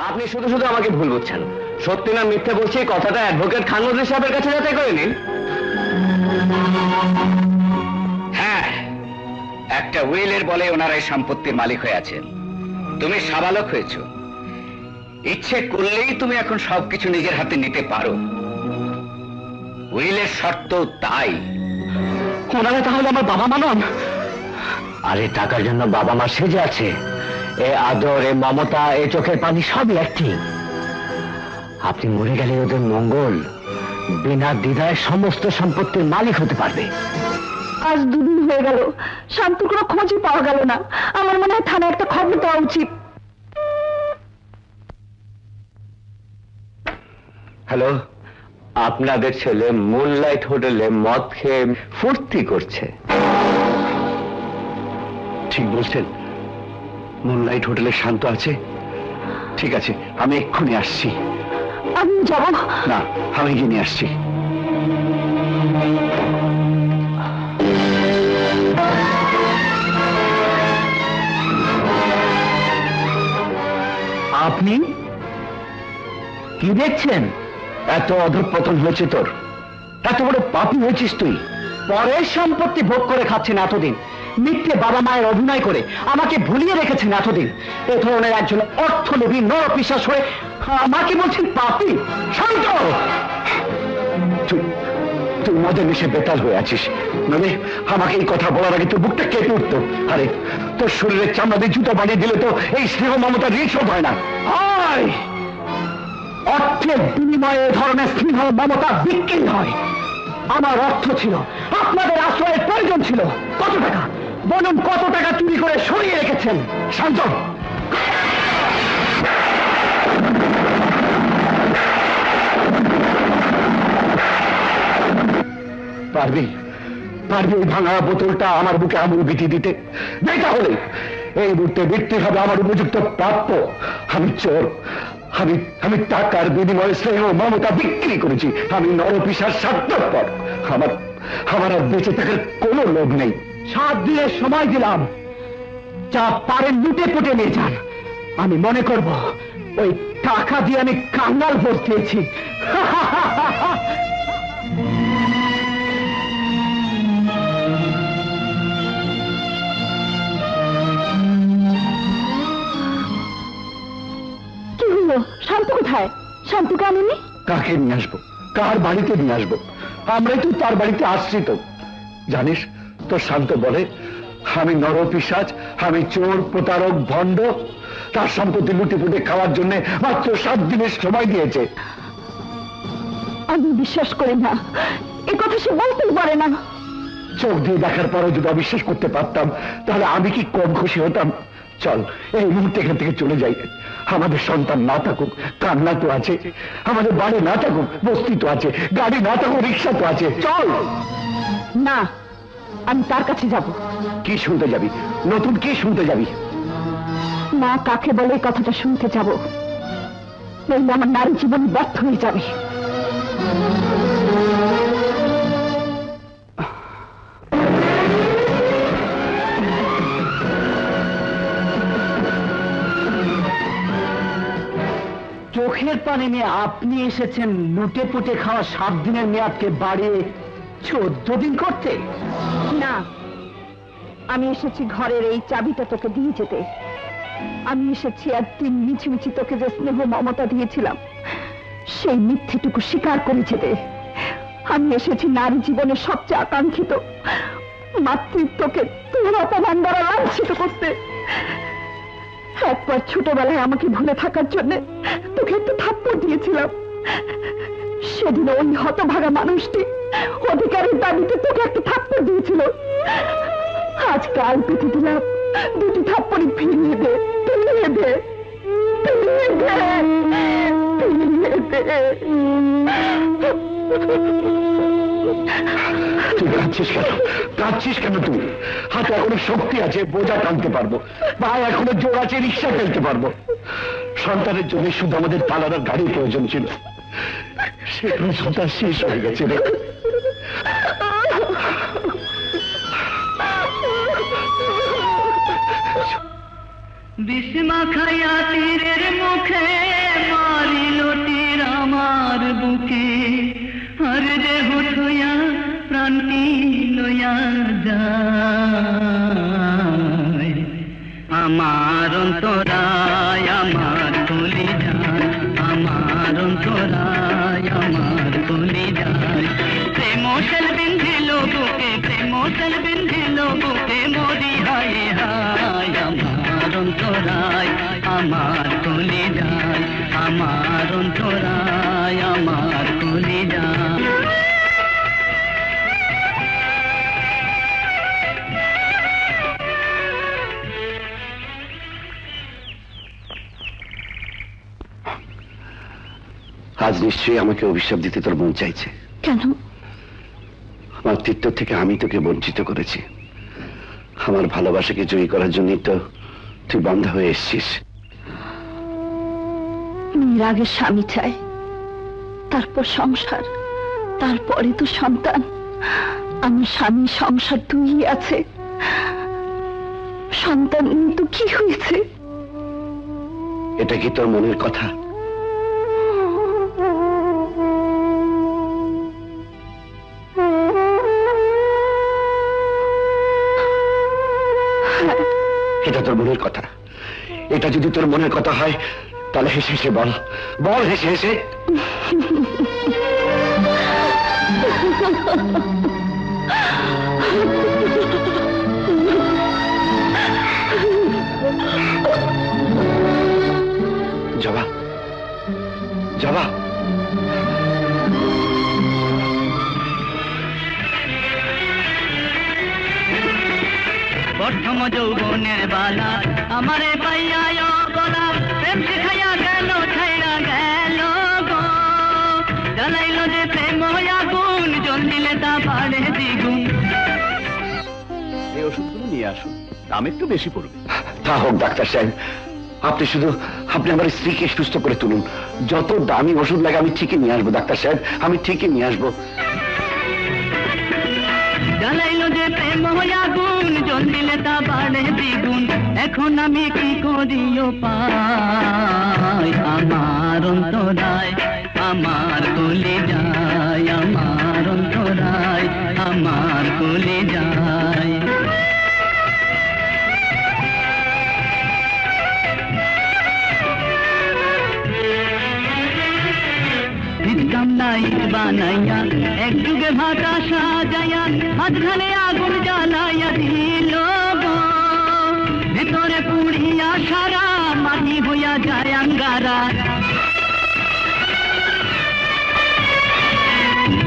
আপনি শুধু শুধু আমাকে ভুল বুঝছেন। সত্যি না মিথ্যে বলছি, কথাটা অ্যাডভোকেট খান নজরুল সাহেবের কাছে যাচাই করে নিন। হ্যাঁ, একটা উইলের বলে ওনারা এই সম্পত্তির মালিক হয়ে আছেন। তুমি সাবালক হয়েছ, ইচ্ছে করলেই তুমি এখন সবকিছু নিজের হাতে নিতে পারো। উইলের শর্ত তাই। ওনারা তাহলে আমার বাবা মা নন? আরে টাকার জন্য বাবা মা সেজে আছে। এ আদর, এ মমতা, এ চোখের পানি সবই অ্যাক্টিং। আপনি মরে গেলে ওদের মঙ্গল, বিনা দ্বিধায় সমস্ত সম্পত্তির মালিক হতে পারবে। আজ দুদিন হয়ে গেল, শান্তির কোনো খোঁজই পাওয়া গেল না। আমার মনে হয় থানায় একটা খবর দেওয়া উচিত। হ্যালো, আপনাদের ছেলে মুনলাইট হোটেলে মদ খেয়ে ফুর্তি করছে। ঠিক বলছেন, মুনলাইট হোটেলে শান্ত আছে? ঠিক আছে, আমি এক্ষুনি আসছি। আমি যাব না, আমি গিয়ে নিয়ে আসছি। আপনি কি দেখছেন? এত অধঃপতন হয়েছে তোর, এত বড় পাপী হয়েছিস তুই। পরের সম্পত্তি ভোগ করে খাচ্ছেন এতদিন, মিথ্যে বাবা মায়ের অভিনয় করে আমাকে ভুলিয়ে রেখেছেন এতদিন। এ ধরনের একজন অর্থলোভী নরপিশাচ হয়ে আমাকে বলছেন পাপী। শান্ত! তুই মদের নেশে বেতাল হয়ে আছিস। মানে আমাকে এই কথা বলার আগে তোর বুকটা কেঁপে উঠতো। আরে তোর শরীরের চামড়া দিয়ে জুতো বানিয়ে দিলে তো এই স্নেহ মমতা রিসব হয় না। হয়, অর্থের বিনিময়ে এ ধরনের স্নেহ মমতা বিক্রি হয়। আমার অর্থ ছিল, আপনাদের আশ্রয়ের প্রয়োজন ছিল। কত টাকা বলুন, কত টাকা চুরি করে সরিয়ে রেখেছেন? শান্ত! পারবি ওই ভাঙা বোতলটা আমার বুকে আমুল বিধি দিতে? তাহলে এই মুহূর্তে মৃত্যু হবে আমার উপযুক্ত প্রাপ্য। আমি চোর, আমি আমি টাকার বিনিময়ে স্নেহ মমতা বিক্রি করেছি। আমি নরপিশার স্বার্থপর। আমার আমার আর বেঁচে থাকার কোনো লোভ নেই। 7 দিনের সময় দিলাম, যা পারেন লুটে পুটে নিয়ে যান। আমি মনে করব ওই টাকা দিয়ে আমি কাঙ্গাল ভোট দিয়েছি। কি হলো? শান্ত কোথায়? শান্তকে আনুনি? কাকে নিয়ে আসবো? কার বাড়িতে নিয়ে আসবো? আমরাই তো তার বাড়িতে আশ্রিত। জানিস, তোর শান্ত বলে আমি নরপিশাচ, আমি চোর, প্রতারক, ভণ্ড। তার সম্পত্তি লুটে পুটে খাওয়ার জন্য মাত্র 7 দিনের সময় দিয়েছে। আমি বিশ্বাস করি না, এ কথা সে বলতেই পারে না। চোখ দিয়ে দেখার পরেও যদি অবিশ্বাস করতে পারতাম, তাহলে আমি কি কম খুশি হতাম? চল এই মুহূর্তে এখান থেকে চলে যাই। আমাদের সন্তান না থাকুক, কান্না তো আছে। আমাদের বাড়ি না থাকুক, বস্তি তো আছে। গাড়ি না থাকুক, রিক্সা তো আছে। চল। না, আমি তার কাছে যাব। কি শুনতে যাবি? নতুন কি শুনতে যাবি? মা কাকে বলে এই কথাটা শুনতে যাব, নইলে আমার নারী জীবন ব্যর্থ হয়ে যাবে। চোখের পানি নিয়ে আপনি এসেছেন লুটে পুটে খাওয়া 7 দিনের মেয়াদকে বাড়িয়ে 14 দিন করতে? না, আমি এসেছি ঘরের এই চাবিটা তোকে দিয়ে যেতে। আমি এসেছি একদিন মিছিমিছি তোকে যে স্নেহ মমতা দিয়েছিলাম, সেই মিথ্যেটুকু স্বীকার করে যেতে। আমি এসেছি নারী জীবনের সবচেয়ে আকাঙ্ক্ষিত মাতৃত্বকে তোর অপমান দ্বারা লাঞ্ছিত করতে। একবার ছোটবেলায় আমাকে ভুলে থাকার জন্য তোকে একটু থাপ্পড় দিয়েছিলাম। সেদিন ওই হতভাগা মানুষটি অধিকারের দাবিতে তোকে একটা থাপ্পড় দিয়েছিল। আজ কাল পেতে দিলাম, 2টি থাপ্পড়ি ফিরিয়ে দে, ফিরিয়ে দে, ফিরিয়ে দে, ফিরিয়ে দে। তুই কাঁদছিস কেন? কাঁদছিস কেন তুই? হাতে এখনো শক্তি আছে, বোঝা টানতে পারবো। পায়ে এখনো জোর আছে, রিক্সা ফেলতে পারবো। সন্তানের জন্য শুধু আমাদের পালানোর গাড়ির প্রয়োজন ছিল, সে সন্তান শেষ হয়ে গেছে রে। বিস্মা খাইয়া তীরের মুখে মারিল তীর আমার বুকে, আর দেহ থইয়া প্রাণী লইয়া যায়। আমার অন্তরায় আমার কলি যায়, আমার অন্তরায় আমার কলি যায়। প্রেমশাল বিন্ধিল বুকে, প্রেমশাল বিন্ধিল বুকে, মরি হায় হায়। আমার অন্তরায় আমার কলি যায়, আমার অন্তরায় আমার কলি যায়। আজ নিশ্চয়ই আমাকে অভিশাপ দিতে তোর মন চাইছে। কেন? আমার মাতৃত্ব থেকে আমি তোকে বঞ্চিত করেছি। আমার ভালোবাসাকে জয়ী করার জন্যই তো তুই বান্ধা হয়ে এসছিস। মেয়ের আগে স্বামী চাই, তারপর সংসার, তারপরে তো সন্তান। আমার স্বামী, সংসার দুই আছে, সন্তান তো কি হয়েছে? এটা কি তোর মনের কথা? এটা তোর মনের কথা? এটা যদি তোর মনের কথা হয়, তাহলে হেসে হেসে বল, বল হেসে হেসে। জবা, জবা, প্রথম যৌবনের বালা আমারে পাইয়া গলা, প্রেম শিখাইয়া গেল ছাইরা গেল গো। জ্বালাইল যে প্রেম আগুন, জল দিলে তা বাড়ে দ্বিগুণ। এই ওষুধগুলো নিয়ে আসুন, দাম একটু বেশি পড়বে। তা হোক ডাক্তার সাহেব, আপনি শুধু আপনি আমার স্ত্রীকে সুস্থ করে তুলুন। যত দামি ওষুধ লাগে আমি ঠিকই নিয়ে আসবো ডাক্তার সাহেব, আমি ঠিকই নিয়ে আসবো। জ্বালাইলো যে প্রেম আগুন, জল দিলে তা বাড়ে দ্বিগুণ। এখন আমি কি করিও পাই, আমার অন্তরায় আমার কোলে যায়, আমার অন্তরায় আমার কোলে যায়। বানাইয়া এক যুগে ভাটা সাজাইয়া মাঝখানে আগুন জ্বালাইয়া দিল গো, ভেতরে পুড়িয়া সারা মাটি হইয়া যায় আঙ্গারা,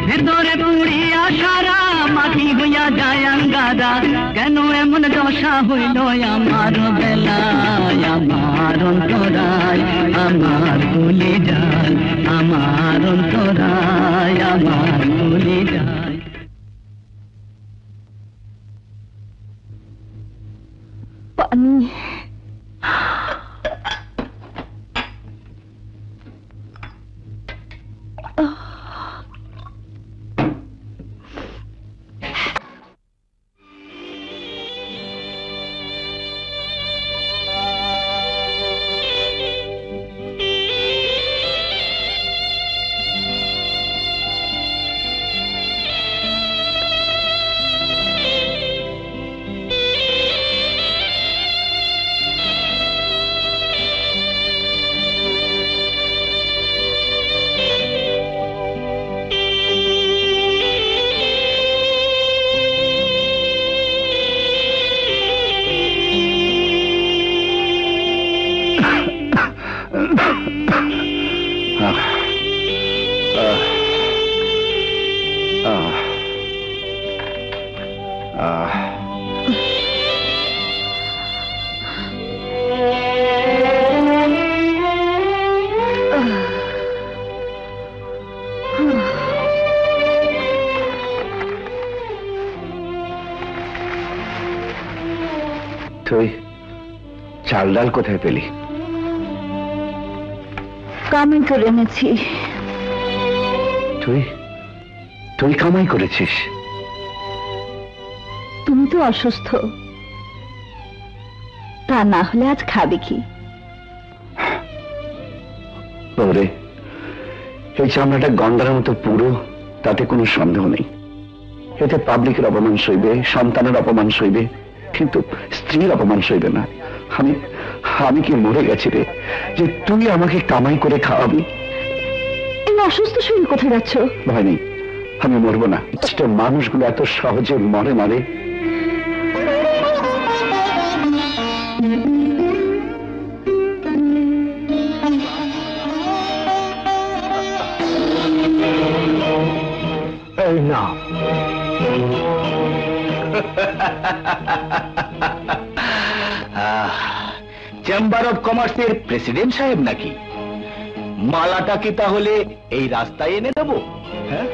ভেতরে পুড়িয়া সারা মাটি হইয়া যায় আঙ্গারা। কেন এমন দশা হইল আমার বেলায়, আমার অন্তরায় আমার কোলে যায়, আমার অন্তরায় আমার কোলে যায়। পানি তুই চাল ডাল কোথায় পেলি? কামাই করে এনেছি। তুই তুই কামাই করেছিস? তুমি তো অসুস্থ, তা না হলে আজ খাবে কি? ওরে, এই চামড়াটা গন্ডারের মতো পুরো, তাতে কোনো সন্দেহ নেই। এতে পাবলিকের অপমান সইবে, সন্তানের অপমান সইবে, কিন্তু স্ত্রীর অপমান সইবে না। আমি কি মরে গেছি রে যে তুই আমাকে কামাই করে খাওয়াবি? এই অসুস্থ শরীর কোথায় যাচ্ছ? ভয় নেই, আমি মরবো না। মানুষগুলো এত সহজে মরে না রে। এই না, চেম্বার অফ কমার্সের প্রেসিডেন্ট সাহেব নাকি? মালাটা কি তাহলে এই রাস্তায় এনে দেবো? হ্যাঁ,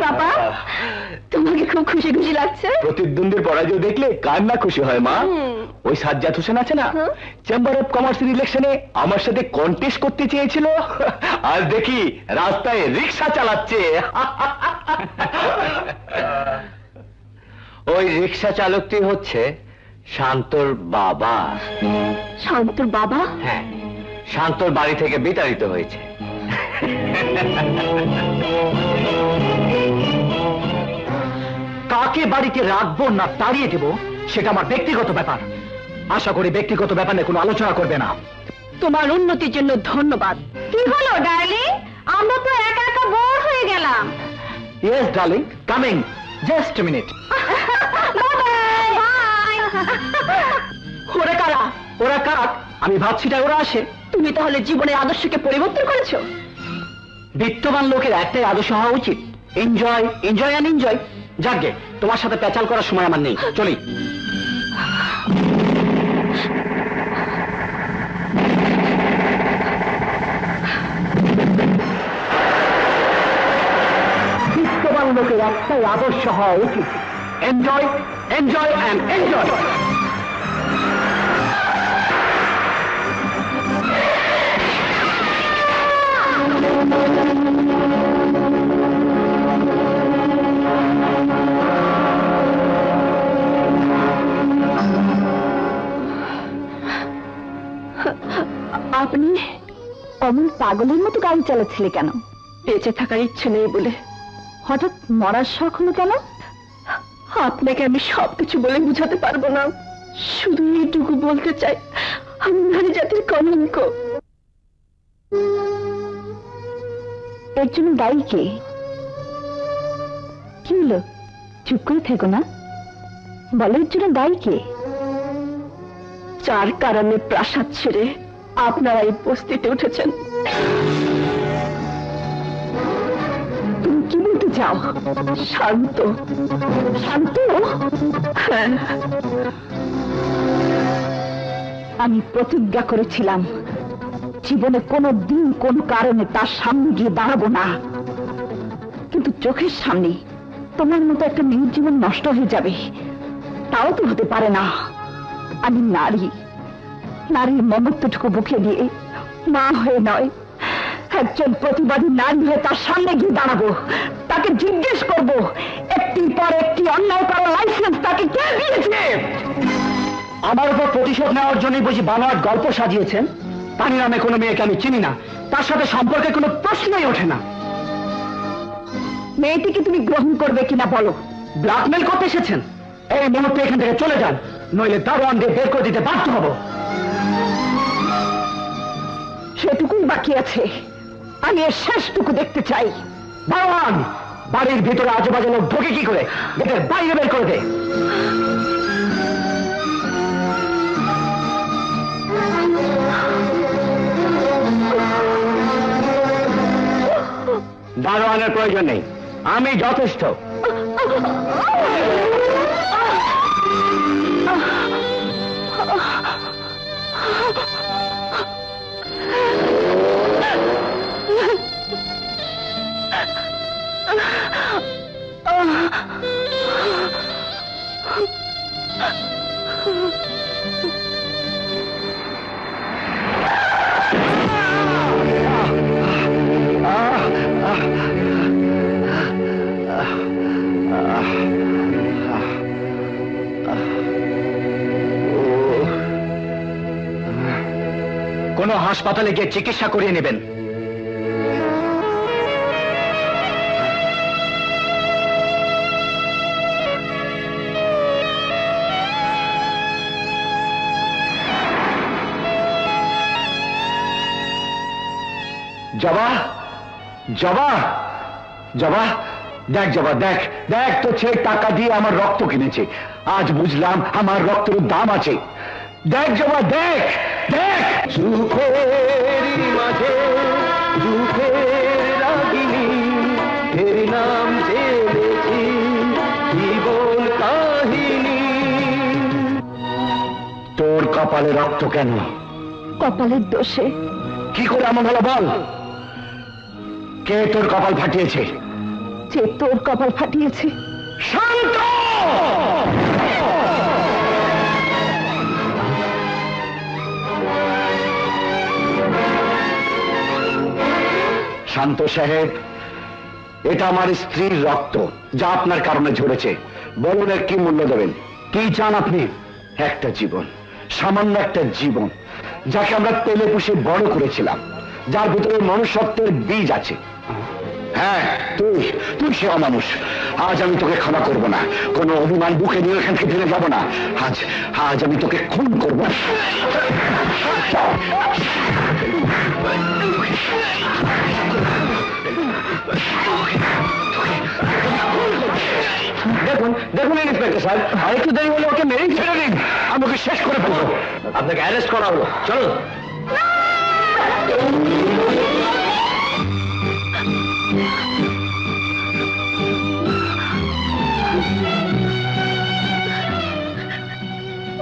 বাবা, তোমাকে খুব খুশি খুশি লাগছে। প্রতিদ্বন্দ্বীর পরাজয় দেখলে কার না খুশি হয় মা? ওই সাজ্জাদ হোসেন আছে না, চেম্বার অফ কমার্সের ইলেকশনে আমার সাথে কন্টেস্ট করতে চেয়েছিল, আজ দেখি রাস্তায় রিক্সা চালাচ্ছে। ওই রিক্সা চালকটি হচ্ছে শান্তর বাবা। শান্তর বাবা? হ্যাঁ, শান্তর বাড়ি থেকে বিতাড়িত হয়েছে। কাকে বাড়িতে রাখবো না তাড়িয়ে দেবো সেটা আমার ব্যক্তিগত ব্যাপার। আশা করি ব্যক্তিগত ব্যাপারে কোনো আলোচনা করবে না। তোমার উন্নতির জন্য ধন্যবাদ। কি হলো ডার্লিং? আমরা তো একা একা বোর হয়ে গেলাম। Yes darling, coming, just a minute. ওরা কারা? ওরা কাক? আমি ভাবছি না ওরা আসে। তুমি তাহলে জীবনের আদর্শকে পরিবর্তন করেছো? বিত্তবান লোকের একটাই আদর্শ হওয়া উচিত, এনজয়, এনজয় অ্যান্ড এনজয়। যাকগে, তোমার সাথে প্যাচাল করার সময় আমার নেই, চলি। লোকের একটাই আদর্শ হওয়া উচিত, এনজয়, এনজয় অ্যান্ড এনজয়। আপনি অমন পাগলের মতো গাড়ি চালাচ্ছিলে কেন? বেঁচে থাকার ইচ্ছে নেই বলে। হঠাৎ মরার শখ হলো কেন? আপনাকে আমি সবকিছু বলে বুঝাতে পারবো না, শুধু এইটুকু বলতে চাই, আমি নারী জাতির কলঙ্ক। এর জন্য দায়ী কে? কি হলো, চুপ করে থেকো না, বলো এর জন্য দায়ী কে? যার কারণে প্রাসাদ ছেড়ে আপনারা এই বস্তিতে উঠেছেন। তুমি কি বলতে চাও? শান্ত। শান্ত? হ্যাঁ, আমি প্রতিজ্ঞা করেছিলাম জীবনে কোনো দিন কোনো কারণে তার সামনে গিয়ে দাঁড়াবো না, কিন্তু চোখের সামনে তোমার মতো একটা মেয়ের জীবন নষ্ট হয়ে যাবে, তাও তো হতে পারে না। আমি নারী, নারীর মমত্বটুকু বুকে দিয়ে মা হয়ে নয়, একজন প্রতিবাদী নারী হয়ে তার সামনে গিয়ে দাঁড়াবো, তাকে জিজ্ঞেস করব একটির পর একটি অন্যায় করার লাইসেন্স তাকে কে দিয়েছে? আমার উপর প্রতিশোধ নেওয়ার জন্যই বুঝি বানোয়াট গল্প সাজিয়েছেন? পানি নামে কোনো মেয়েকে আমি চিনি না, তার সাথে সম্পর্কে কোনো প্রশ্নই ওঠে না। মেয়েটিকে তুমি গ্রহণ করবে কিনা বলো। ব্ল্যাকমেল করতে এসেছেন? এই মুহূর্তে এখান থেকে চলে যান, নইলে দারোয়ান দিয়ে বের করে দিতে বাধ্য হব। সেটুকুই বাকি আছে, আমি এর শেষটুকু দেখতে চাই। দারোয়ান, বাড়ির ভিতরে আজেবাজে লোক ঢোকে কি করে? গেটের বাইরে বের করে দে। দারোয়ানের প্রয়োজন নেই, আমি যথেষ্ট। কোনো হাসপাতালে গিয়ে চিকিৎসা করিয়ে নেবেন। জবা, জবা, জবা, দেখ জবা, দেখ দেখ, তো ছেলে টাকা দিয়ে আমার রক্ত কিনেছে, আজ বুঝলাম আমার রক্তের দাম আছে। দেখ জবা, দেখ দেখ। সুখের মাঝে দুঃখের রাগিনী, এর নাম জেনেছি জীবন কাহিনী। তোর কপালে রক্ত কেন? কপালের দোষে। কি করে এমন হলো বল? কে তোর কপাল ফাটিয়েছে? যে তোর কপাল ফাটিয়েছে। শান্ত! শান্ত সাহেব, এটা আমার স্ত্রীর রক্ত, যা আপনার কারণে ঝরেছে। বলুন এর কি মূল্য দেবেন? কি চান আপনি? একটা জীবন, সামান্য একটা জীবন, যাকে আমরা তেলে পুষে বড় করেছিলাম, যার ভিতরে মনুষ্যত্বের বীজ আছে। হ্যাঁ, তুই তুই সে অমানুষ। আজ আমি তোকে ক্ষমা করব না, কোনো অভিমান বুকে নিয়ে এখান থেকে ফিরে যাব না। আজ আজ আমি তোকে খুন করব। দেখুন দেখুন ইন্সপেক্টর সাহেব, আরেকটু দেরি হলে ওকে মেরেই ছেড়ে দিন, আমি ওকে শেষ করে ফেলবো। আপনাকে অ্যারেস্ট করা হলো, চলো।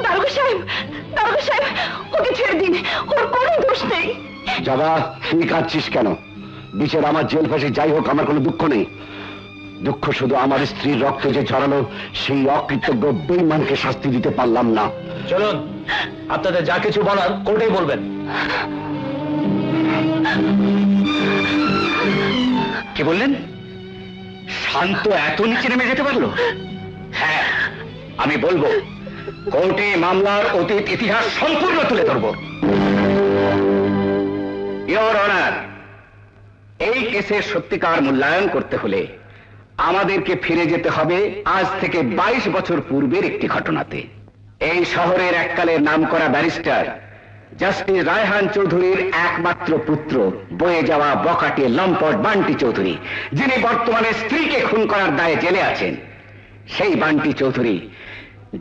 দারোগা সাহেব, দারোগা সাহেব, ওকে ছেড়ে দিন, ওর কোনো দোষ নেই। যাবা, তুই কাঁদছিস কেন? বিচার আমার জেল ফাঁসি যাই হোক, আমার কোনো দুঃখ নেই। দুঃখ শুধু আমার স্ত্রীর রক্ত যে ঝরালো সেই অকৃতজ্ঞ বেঈমানকে শাস্তি দিতে পারলাম না। চলুন, আপনাদের যা কিছু বলার কোর্টেই বলবেন। কি বললেন? শান্ত এত নিচে নেমে যেতে পারলো? হ্যাঁ, আমি বলবো কোর্টে মামলার অতীত ইতিহাস সম্পূর্ণ তুলে ধরব। ইওর অনার, এই কেসের সত্যিকার মূল্যায়ন করতে হলে আমাদেরকে ফিরে যেতে হবে আজ থেকে 22 বছর পূর্বের একটি ঘটনাতে। এই শহরের এককালের নামকরা ব্যারিস্টার জাস্টিস রায়হান চৌধুরীর একমাত্র পুত্র, বয়ে যাওয়া বকাটে লম্পট বান্টি চৌধুরী, যিনি বর্তমানে স্ত্রীকে খুন করার দায়ে জেলে আছেন। সেই বান্টি চৌধুরী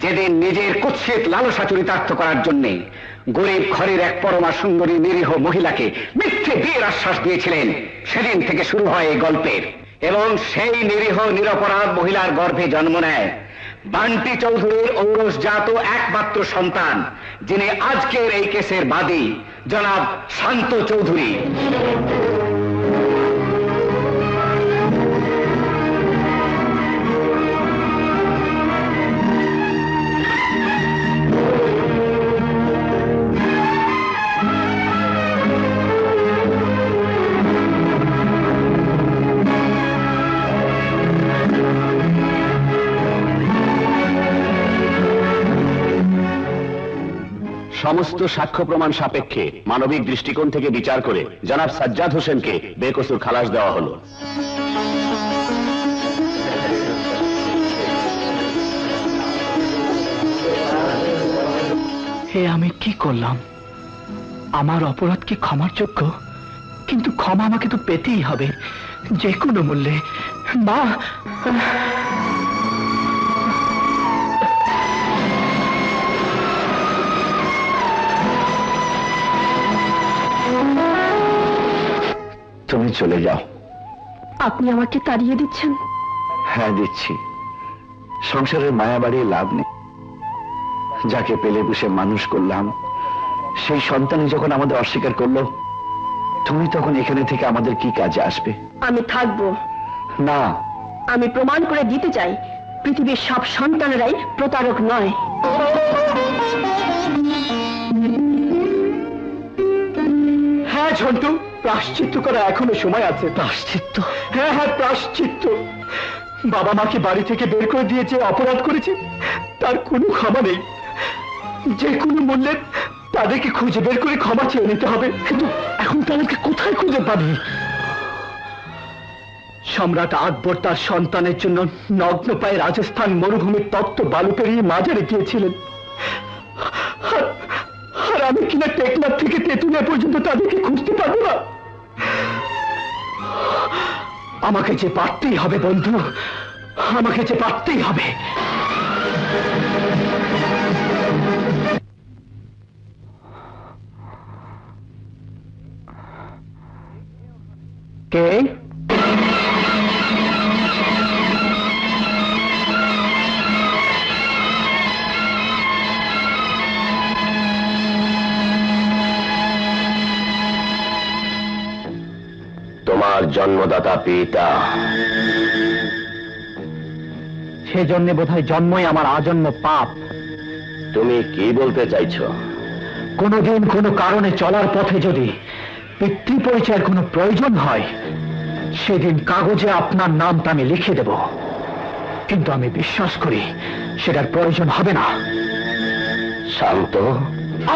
যেদিন নিজের কুৎসিত লালসা চরিতার্থ করার জন্য গরিব ঘরের এক পরমা সুন্দরী নিরীহ মহিলাকে মিথ্যে বিয়ের আশ্বাস দিয়েছিলেন, সেদিন থেকে শুরু হয় এই গল্পের। এবং সেই নিরীহ নিরপরাধ মহিলার গর্ভে জন্ম নেয় বান্টি চৌধুরীর ঔরসজাত একমাত্র সন্তান, যিনি আজকের এই কেসের বাদী জনাব শান্ত চৌধুরী। সমস্ত সাক্ষ্য প্রমাণ সাপেক্ষে মানবিক দৃষ্টিকোণ থেকে বিচার করে জনাব সাজ্জাদ হোসেনকে বেকসুর খালাস দেওয়া হলো। হে, আমি কি করলাম? আমার অপরাধ কি ক্ষমার যোগ্য? কিন্তু ক্ষমা আমাকে তো পেতেই হবে, যে কোনো মূল্যে। মা, তুমি চলে যাও। আপনি আমাকে তাড়িয়ে দিচ্ছেন? হ্যাঁ, দিচ্ছি। সংসারের মায়া বাড়িয়ে লাভ নেই। যাকে পেলে বসে মানুষ করলাম, সেই সন্তানই যখন আমাদের অস্বীকার করলো, তুমি তখন এখানে থেকে আমাদের কি কাজে আসবে? আমি থাকবো না। আমি প্রমাণ করে দিতে চাই পৃথিবীর সব সন্তানেরাই প্রতারক নয়। হ্যাঁ ঝন্টু, প্রায়শ্চিত্ত করা এখনো সময় আছে। প্রায়শ্চিত্ত? হ্যাঁ হ্যাঁ, প্রায়শ্চিত্ত। বাবা মাকে বাড়ি থেকে বের করে দিয়েছে, অপরাধ করেছে, তার কোনো ক্ষমা নেই। যে কোনো মূল্যে তাদেরকে খুঁজে বের করে ক্ষমা চেয়ে নিতে হবে। কিন্তু এখন তাদেরকে কোথায় খুঁজে পাবি? সম্রাট আকবর তার সন্তানের জন্য নগ্ন পায়ে রাজস্থান মরুভূমির তপ্ত বালু পেরিয়ে মাজারে গিয়েছিলেন। আর আমি কিনা টেকনাফ থেকে তেঁতুলিয়া পর্যন্ত তাদেরকে খুঁজতে পারবো না। আমাকে যে পারতেই হবে বন্ধু, আমাকে যে পারতেই হবে। কে? তোমার জন্মদাতা পিতা। সেজন্য বোধহয় জন্মই আমার আজন্ম পাপ। তুমি কি বলতে চাইছো? কোনোদিন কোনো কারণে চলার পথে যদি পিতৃ পরিচয়ের কোনো প্রয়োজন হয়, সেদিন কাগজে আপনার নামটা আমি লিখে দেব। কিন্তু আমি বিশ্বাস করি সেটার প্রয়োজন হবে না। শান্ত,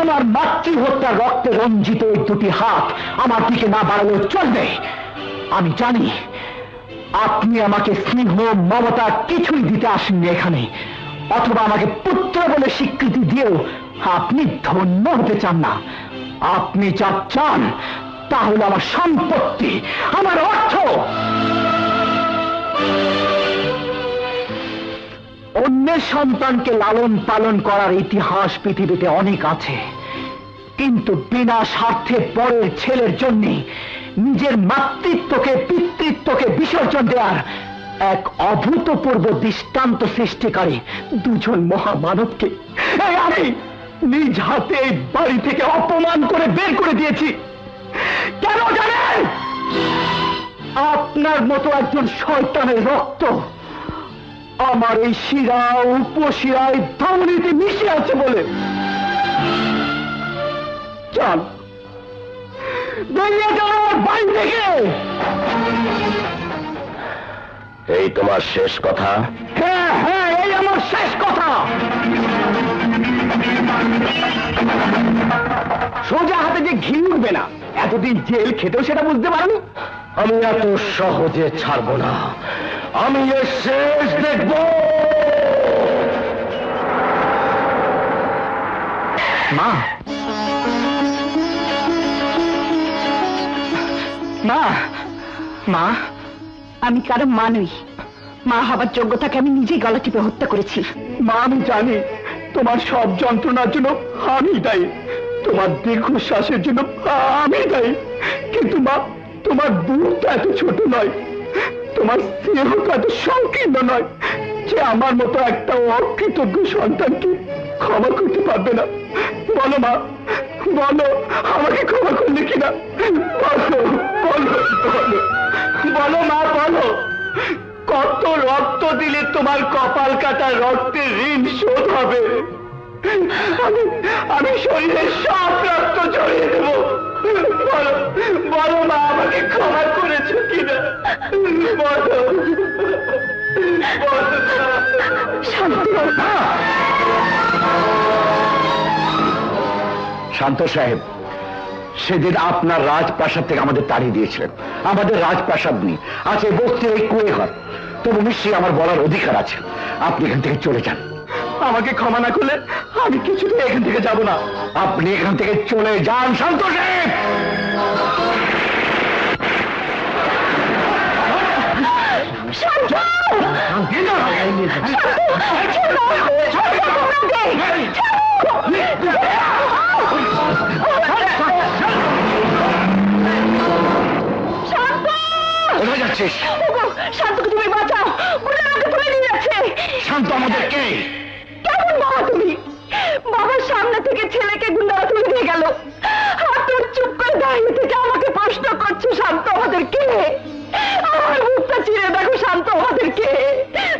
আমার মাতৃহত্যার রক্তে রঞ্জিত ওই দুটি হাত আমার দিকে না বাড়ালেও চলবে। আমি জানি আপনি আমাকে স্নেহ মমতা কিছুই দিতে আসেননি এখানে, অথবা আমাকে পুত্র বলে স্বীকৃতি দিয়েও আপনি ধন্য হতে চান না। আপনি যা চান তা হলো আমার সম্পত্তি, আমার অর্থ। অন্যের সন্তানকে লালন পালন করার ইতিহাস পৃথিবীতে অনেক আছে, কিন্তু বিনা স্বার্থে পরের ছেলের জন্য নিজের মাতৃত্বকে পিতৃত্বকে বিসর্জন দেওয়ার এক অভূতপূর্ব দৃষ্টান্ত সৃষ্টিকারী দুজন মহামানবকে আমি নিজ হাতে এই বাড়ি থেকে অপমান করে বের করে দিয়েছি। কেন জানেন? আপনার মতো একজন শয়তানের রক্ত আমার এই শিরা উপশিরায় ধমনীতে মিশে আছে বলে। চল বেরিয়ে যাও বাড়ি থেকে। এই তোমার শেষ কথা? হ্যাঁ হ্যাঁ, এই আমার শেষ কথা। সোজা হাতে যে ঘি উঠবে না, এতদিন জেল খেতেও সেটা বুঝতে পারোনি। আমি এত সহজে ছাড়ব না, আমি এর শেষ দেখব। মা, মা, মা, আমি কারো মা নই। মা হবার যোগ্যতাকে আমি নিজেই গলা টিপে হত্যা করেছি। মা, আমি জানি তোমার সব যন্ত্রণার জন্য আমি দায়ী, তোমার দীর্ঘশ্বাসের জন্য আমি দায়ী, কিন্তু মা, তোমার বুকটা এত ছোট নয়, তোমার স্নেহটা এত সংকীর্ণ নয় যে আমার মতো একটা অকৃতজ্ঞ সন্তানকে ক্ষমা করতে পারবে না। বলো মা, বলো আমাকে ক্ষমা করলে কিনা, বলো বলো বলো বলো মা, বলো কত রক্ত দিলে তোমার কপাল কাটা রক্তের ঋণ শোধ হবে? আমি শরীরের সব রক্ত জড়িয়ে দেব। বলো বলো মা, আমাকে ক্ষমা করেছো কিনা, বলো শান্ত সাহেব, সেদিন আপনার রাজপ্রাসাদ থেকে আমাদের তাড়িয়ে দিয়েছিলেন। আমাদের রাজপ্রাসাদ নেই, আছে বস্তির এই কুঁড়ে ঘর। তবু নিশ্চয়ই আমার বলার অধিকার আছে, আপনি এখান থেকে চলে যান। আমাকে ক্ষমা না করলে আমি কিছুতেই এখান থেকে যাব না। আপনি এখান থেকে চলে যান শান্ত সাহেব। কোথায় যাচ্ছিস? শান্তকে তুমি বাঁচাও, ওরা আমাকে তুলে নিয়ে যাচ্ছে। শান্ত আমাদের কে? কেমন বাবা তুমি? বাবার সামনে থেকে ছেলেকে গুন্ডারা তুলে নিয়ে গেল, আর তোর চুপ করে দাঁড়িয়ে থেকে আমাকে প্রশ্ন করছো শান্ত আমাদের কে? আমার মুখটা চিরে দেখো শান্ত আমাদের কে,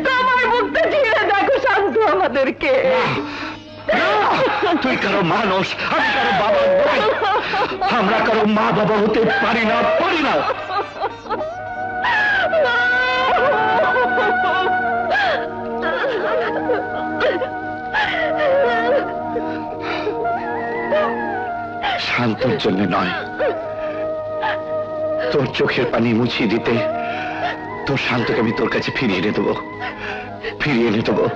তোমার মুখটা চিরে দেখো শান্ত আমাদের কে। তুই কারো মানুষ, আমি কারো বাবা নই। আমরা কারো মা বাবা হতে পারি না, পারি না। শান্তর জন্য নয়, তোর চোখের পানি মুছিয়ে দিতে তোর শান্তকে আমি তোর কাছে ফিরিয়ে এনে দেবো, ফিরিয়ে এনে দেবো।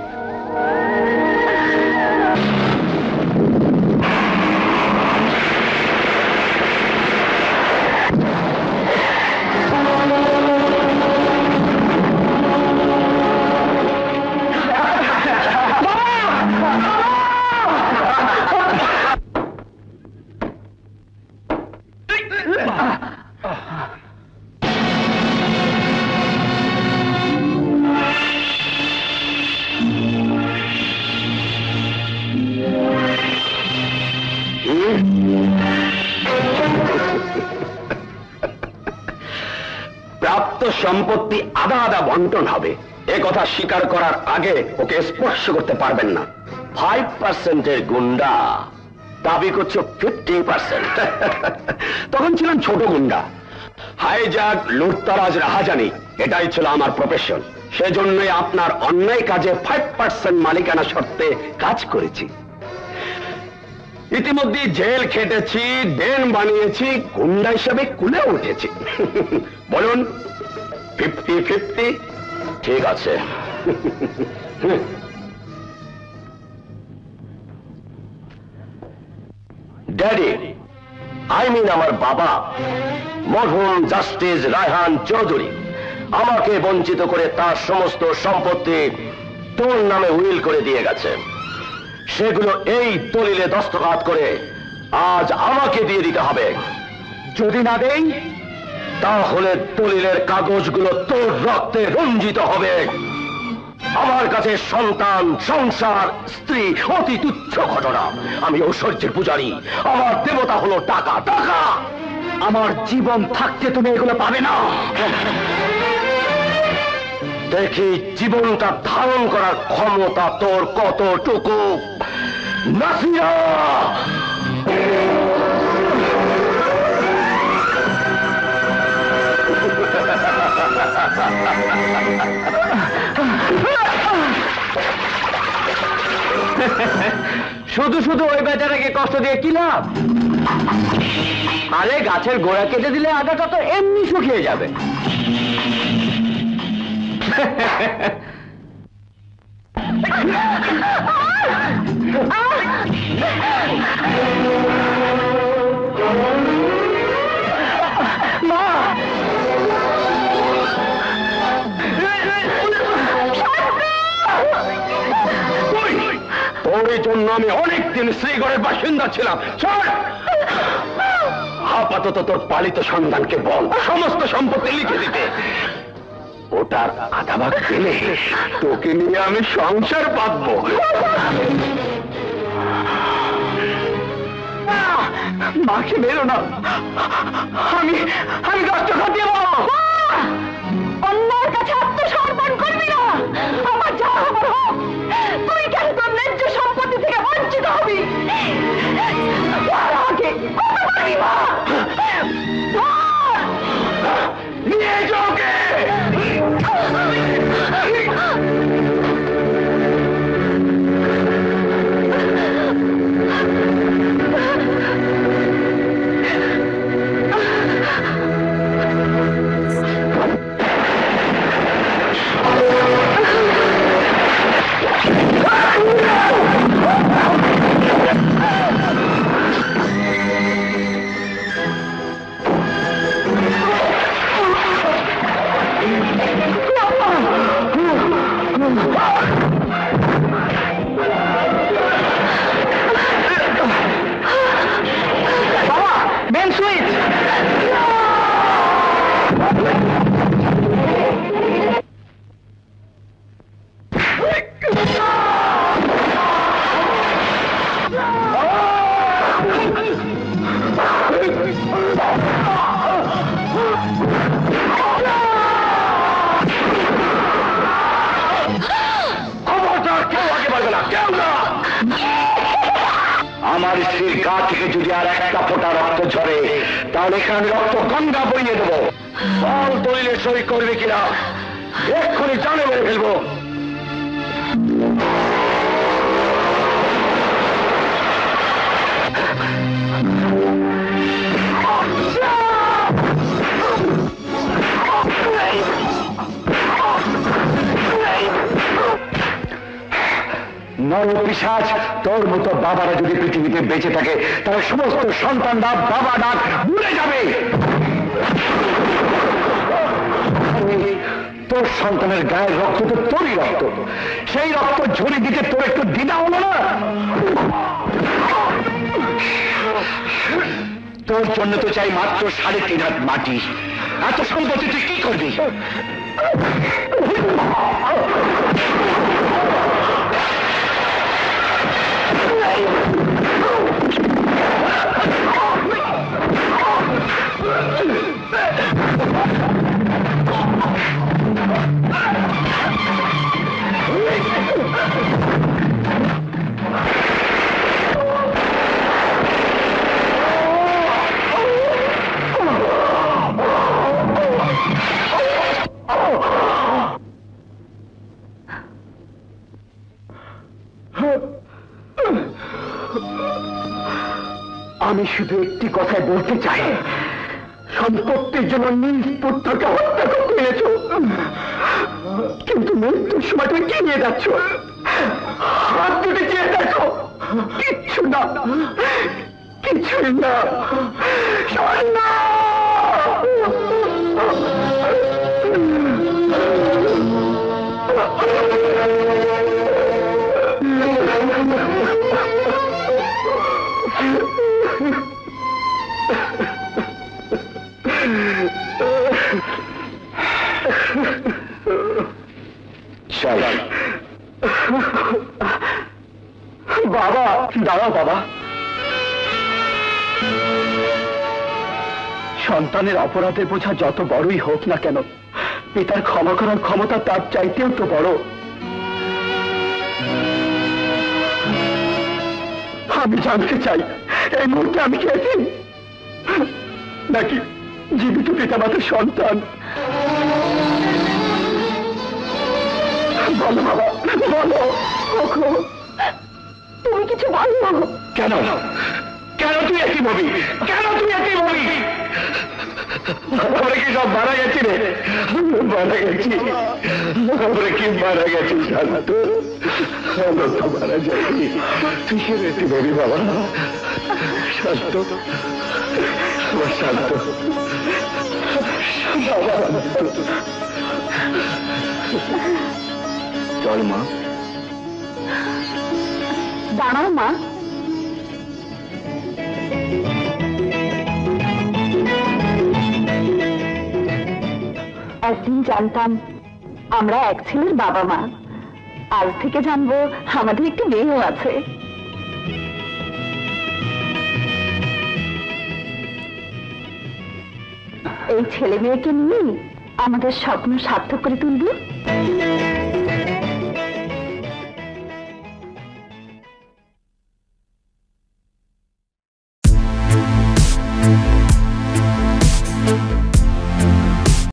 প্রাপ্ত সম্পত্তি আধা আধা বন্টন হবে, এ কথা স্বীকার করার আগে ওকে স্পর্শ করতে পারবেন না। 5%-এর গুন্ডা, দাবি করছো 50%। তখন ছিলাম ছোট গুন্ডা, হাইজ্যাক, লুটতরাজ, রাহাজানি, এটাই ছিল আমার প্রফেশন। সেজন্যই আপনার অন্যায় কাজে 5% মালিকানা শর্তে কাজ করেছি। ইতিমধ্যে জেল খেটেছি, দেন বানিয়েছি, গুন্ডা হিসাবে কুলে উঠেছি। বলুন 50-50? ঠিক আছে। ড্যাডি, আমার বাবা মরহুম জাস্টিস রায়হান চৌধুরী আমাকে বঞ্চিত করে তার সমস্ত সম্পত্তি তোর নামে উইল করে দিয়ে গেছে। সেগুলো এই দলিলে দস্তখত করে আজ আমাকে দিয়ে দিতে হবে। যদি না দেই তাহলে দলিলের কাগজগুলো তোর রক্তে রঞ্জিত হবে। আমার কাছে সন্তান, সংসার, স্ত্রী অতি তুচ্ছ ঘটনা। আমি ঐশ্বর্যের পূজারী, আমার দেবতা হলো টাকা। টাকা, আমার জীবন থাকতে তুমি এগুলো পাবে না। দেখি জীবনটা ধারণ করার ক্ষমতা তোর কতটুকু। নাসিয়া, শুধু শুধু ওই বেচারাকে কষ্ট দিয়ে কি লাভ? আরে গাছের গোড়া কেটে দিলে আগাটা তো এমনি শুকিয়ে যাবে। তোর জন্য আমি অনেকদিন শ্রীগড়ের বাসিন্দা ছিলাম। আপাতত তোর পালিত সন্তানকে বল সমস্ত সম্পত্তি লিখে দিতে। ওটার আধা ভাগ পেলে তোকে নিয়ে আমি সংসার পাতবো। মাকে বেরো না, আমি কষ্ট খাটিয়ে দেবো। অন্যের কাছে আত্মসমর্পণ করবি না। আমার যা হবার হোক, তুই কেন তোর ন্যায্য সম্পত্তি থেকে বঞ্চিত হবি? আগে কথা বলবি মা। নিয়ে যাওকে। আমার স্ত্রীর গা থেকে যদি আর একটা ফোঁটা রক্ত ঝরে তাহলে এখানে রক্ত গঙ্গা বইয়ে দেবো। বল দলিলে সই করবে কিনা, এক্ষুনি জানে মেরে ফেলবো। নরপিশাচ, তোর মতো বাবারা যদি পৃথিবীতে বেঁচে থাকে তাহলে সমস্ত সন্তানরা বাবা ডাক ভুলে যাবে। তোর সন্তানের গায়ের রক্ত তো তোরই রক্ত, সেই রক্ত ঝরিয়ে দিতে তোর একটু দ্বিধা হলো না? তোর জন্য তো চাই মাত্র 3.5 হাত মাটি। এত সম্পত্তি তুই কি করবি? আমি শুধু একটি কথাই বলতে চাই, সম্পত্তির জন্য নিজ পুত্রকে হত্যা করতে এনেছ, কিন্তু মৃত্যুর সময় তুমি কি নিয়ে যাচ্ছ? হাত দুটি চেয়ে দেখো, কিচ্ছু না, কিছুই না। বাবা, দাঁড়াও বাবা। সন্তানের অপরাধের বোঝা যত বড়ই হোক না কেন, পিতার ক্ষমা করার ক্ষমতা তার চাইতেও তো বড়। আমি জানতে চাই এই মুহূর্তে আমি কি এতিম নাকি জীবিত পিতামাতার সন্তান? বলো বাবা, বলো। কখন তুমি কিছু বলো। কেন কেন তুই এতিম হবি? কেন তুই এতিম হবি? আমরা কি সব মারা গেছি রে? মারা গেছি, আমরা কি মারা গেছি? শান্ত, আমরা তো মারা যাইনি। তুই কি এতিম হবি বাবা? শান্ত, আমার শান্ত, চল মা। দাঁড়াও মা, একদিন জানতাম আমরা এক ছেলের বাবা মা, আজ থেকে জানবো আমাদের একটি মেয়েও আছে। এই ছেলে মেয়েকে নিয়ে আমাদের স্বপ্ন সার্থক করে তুলবো।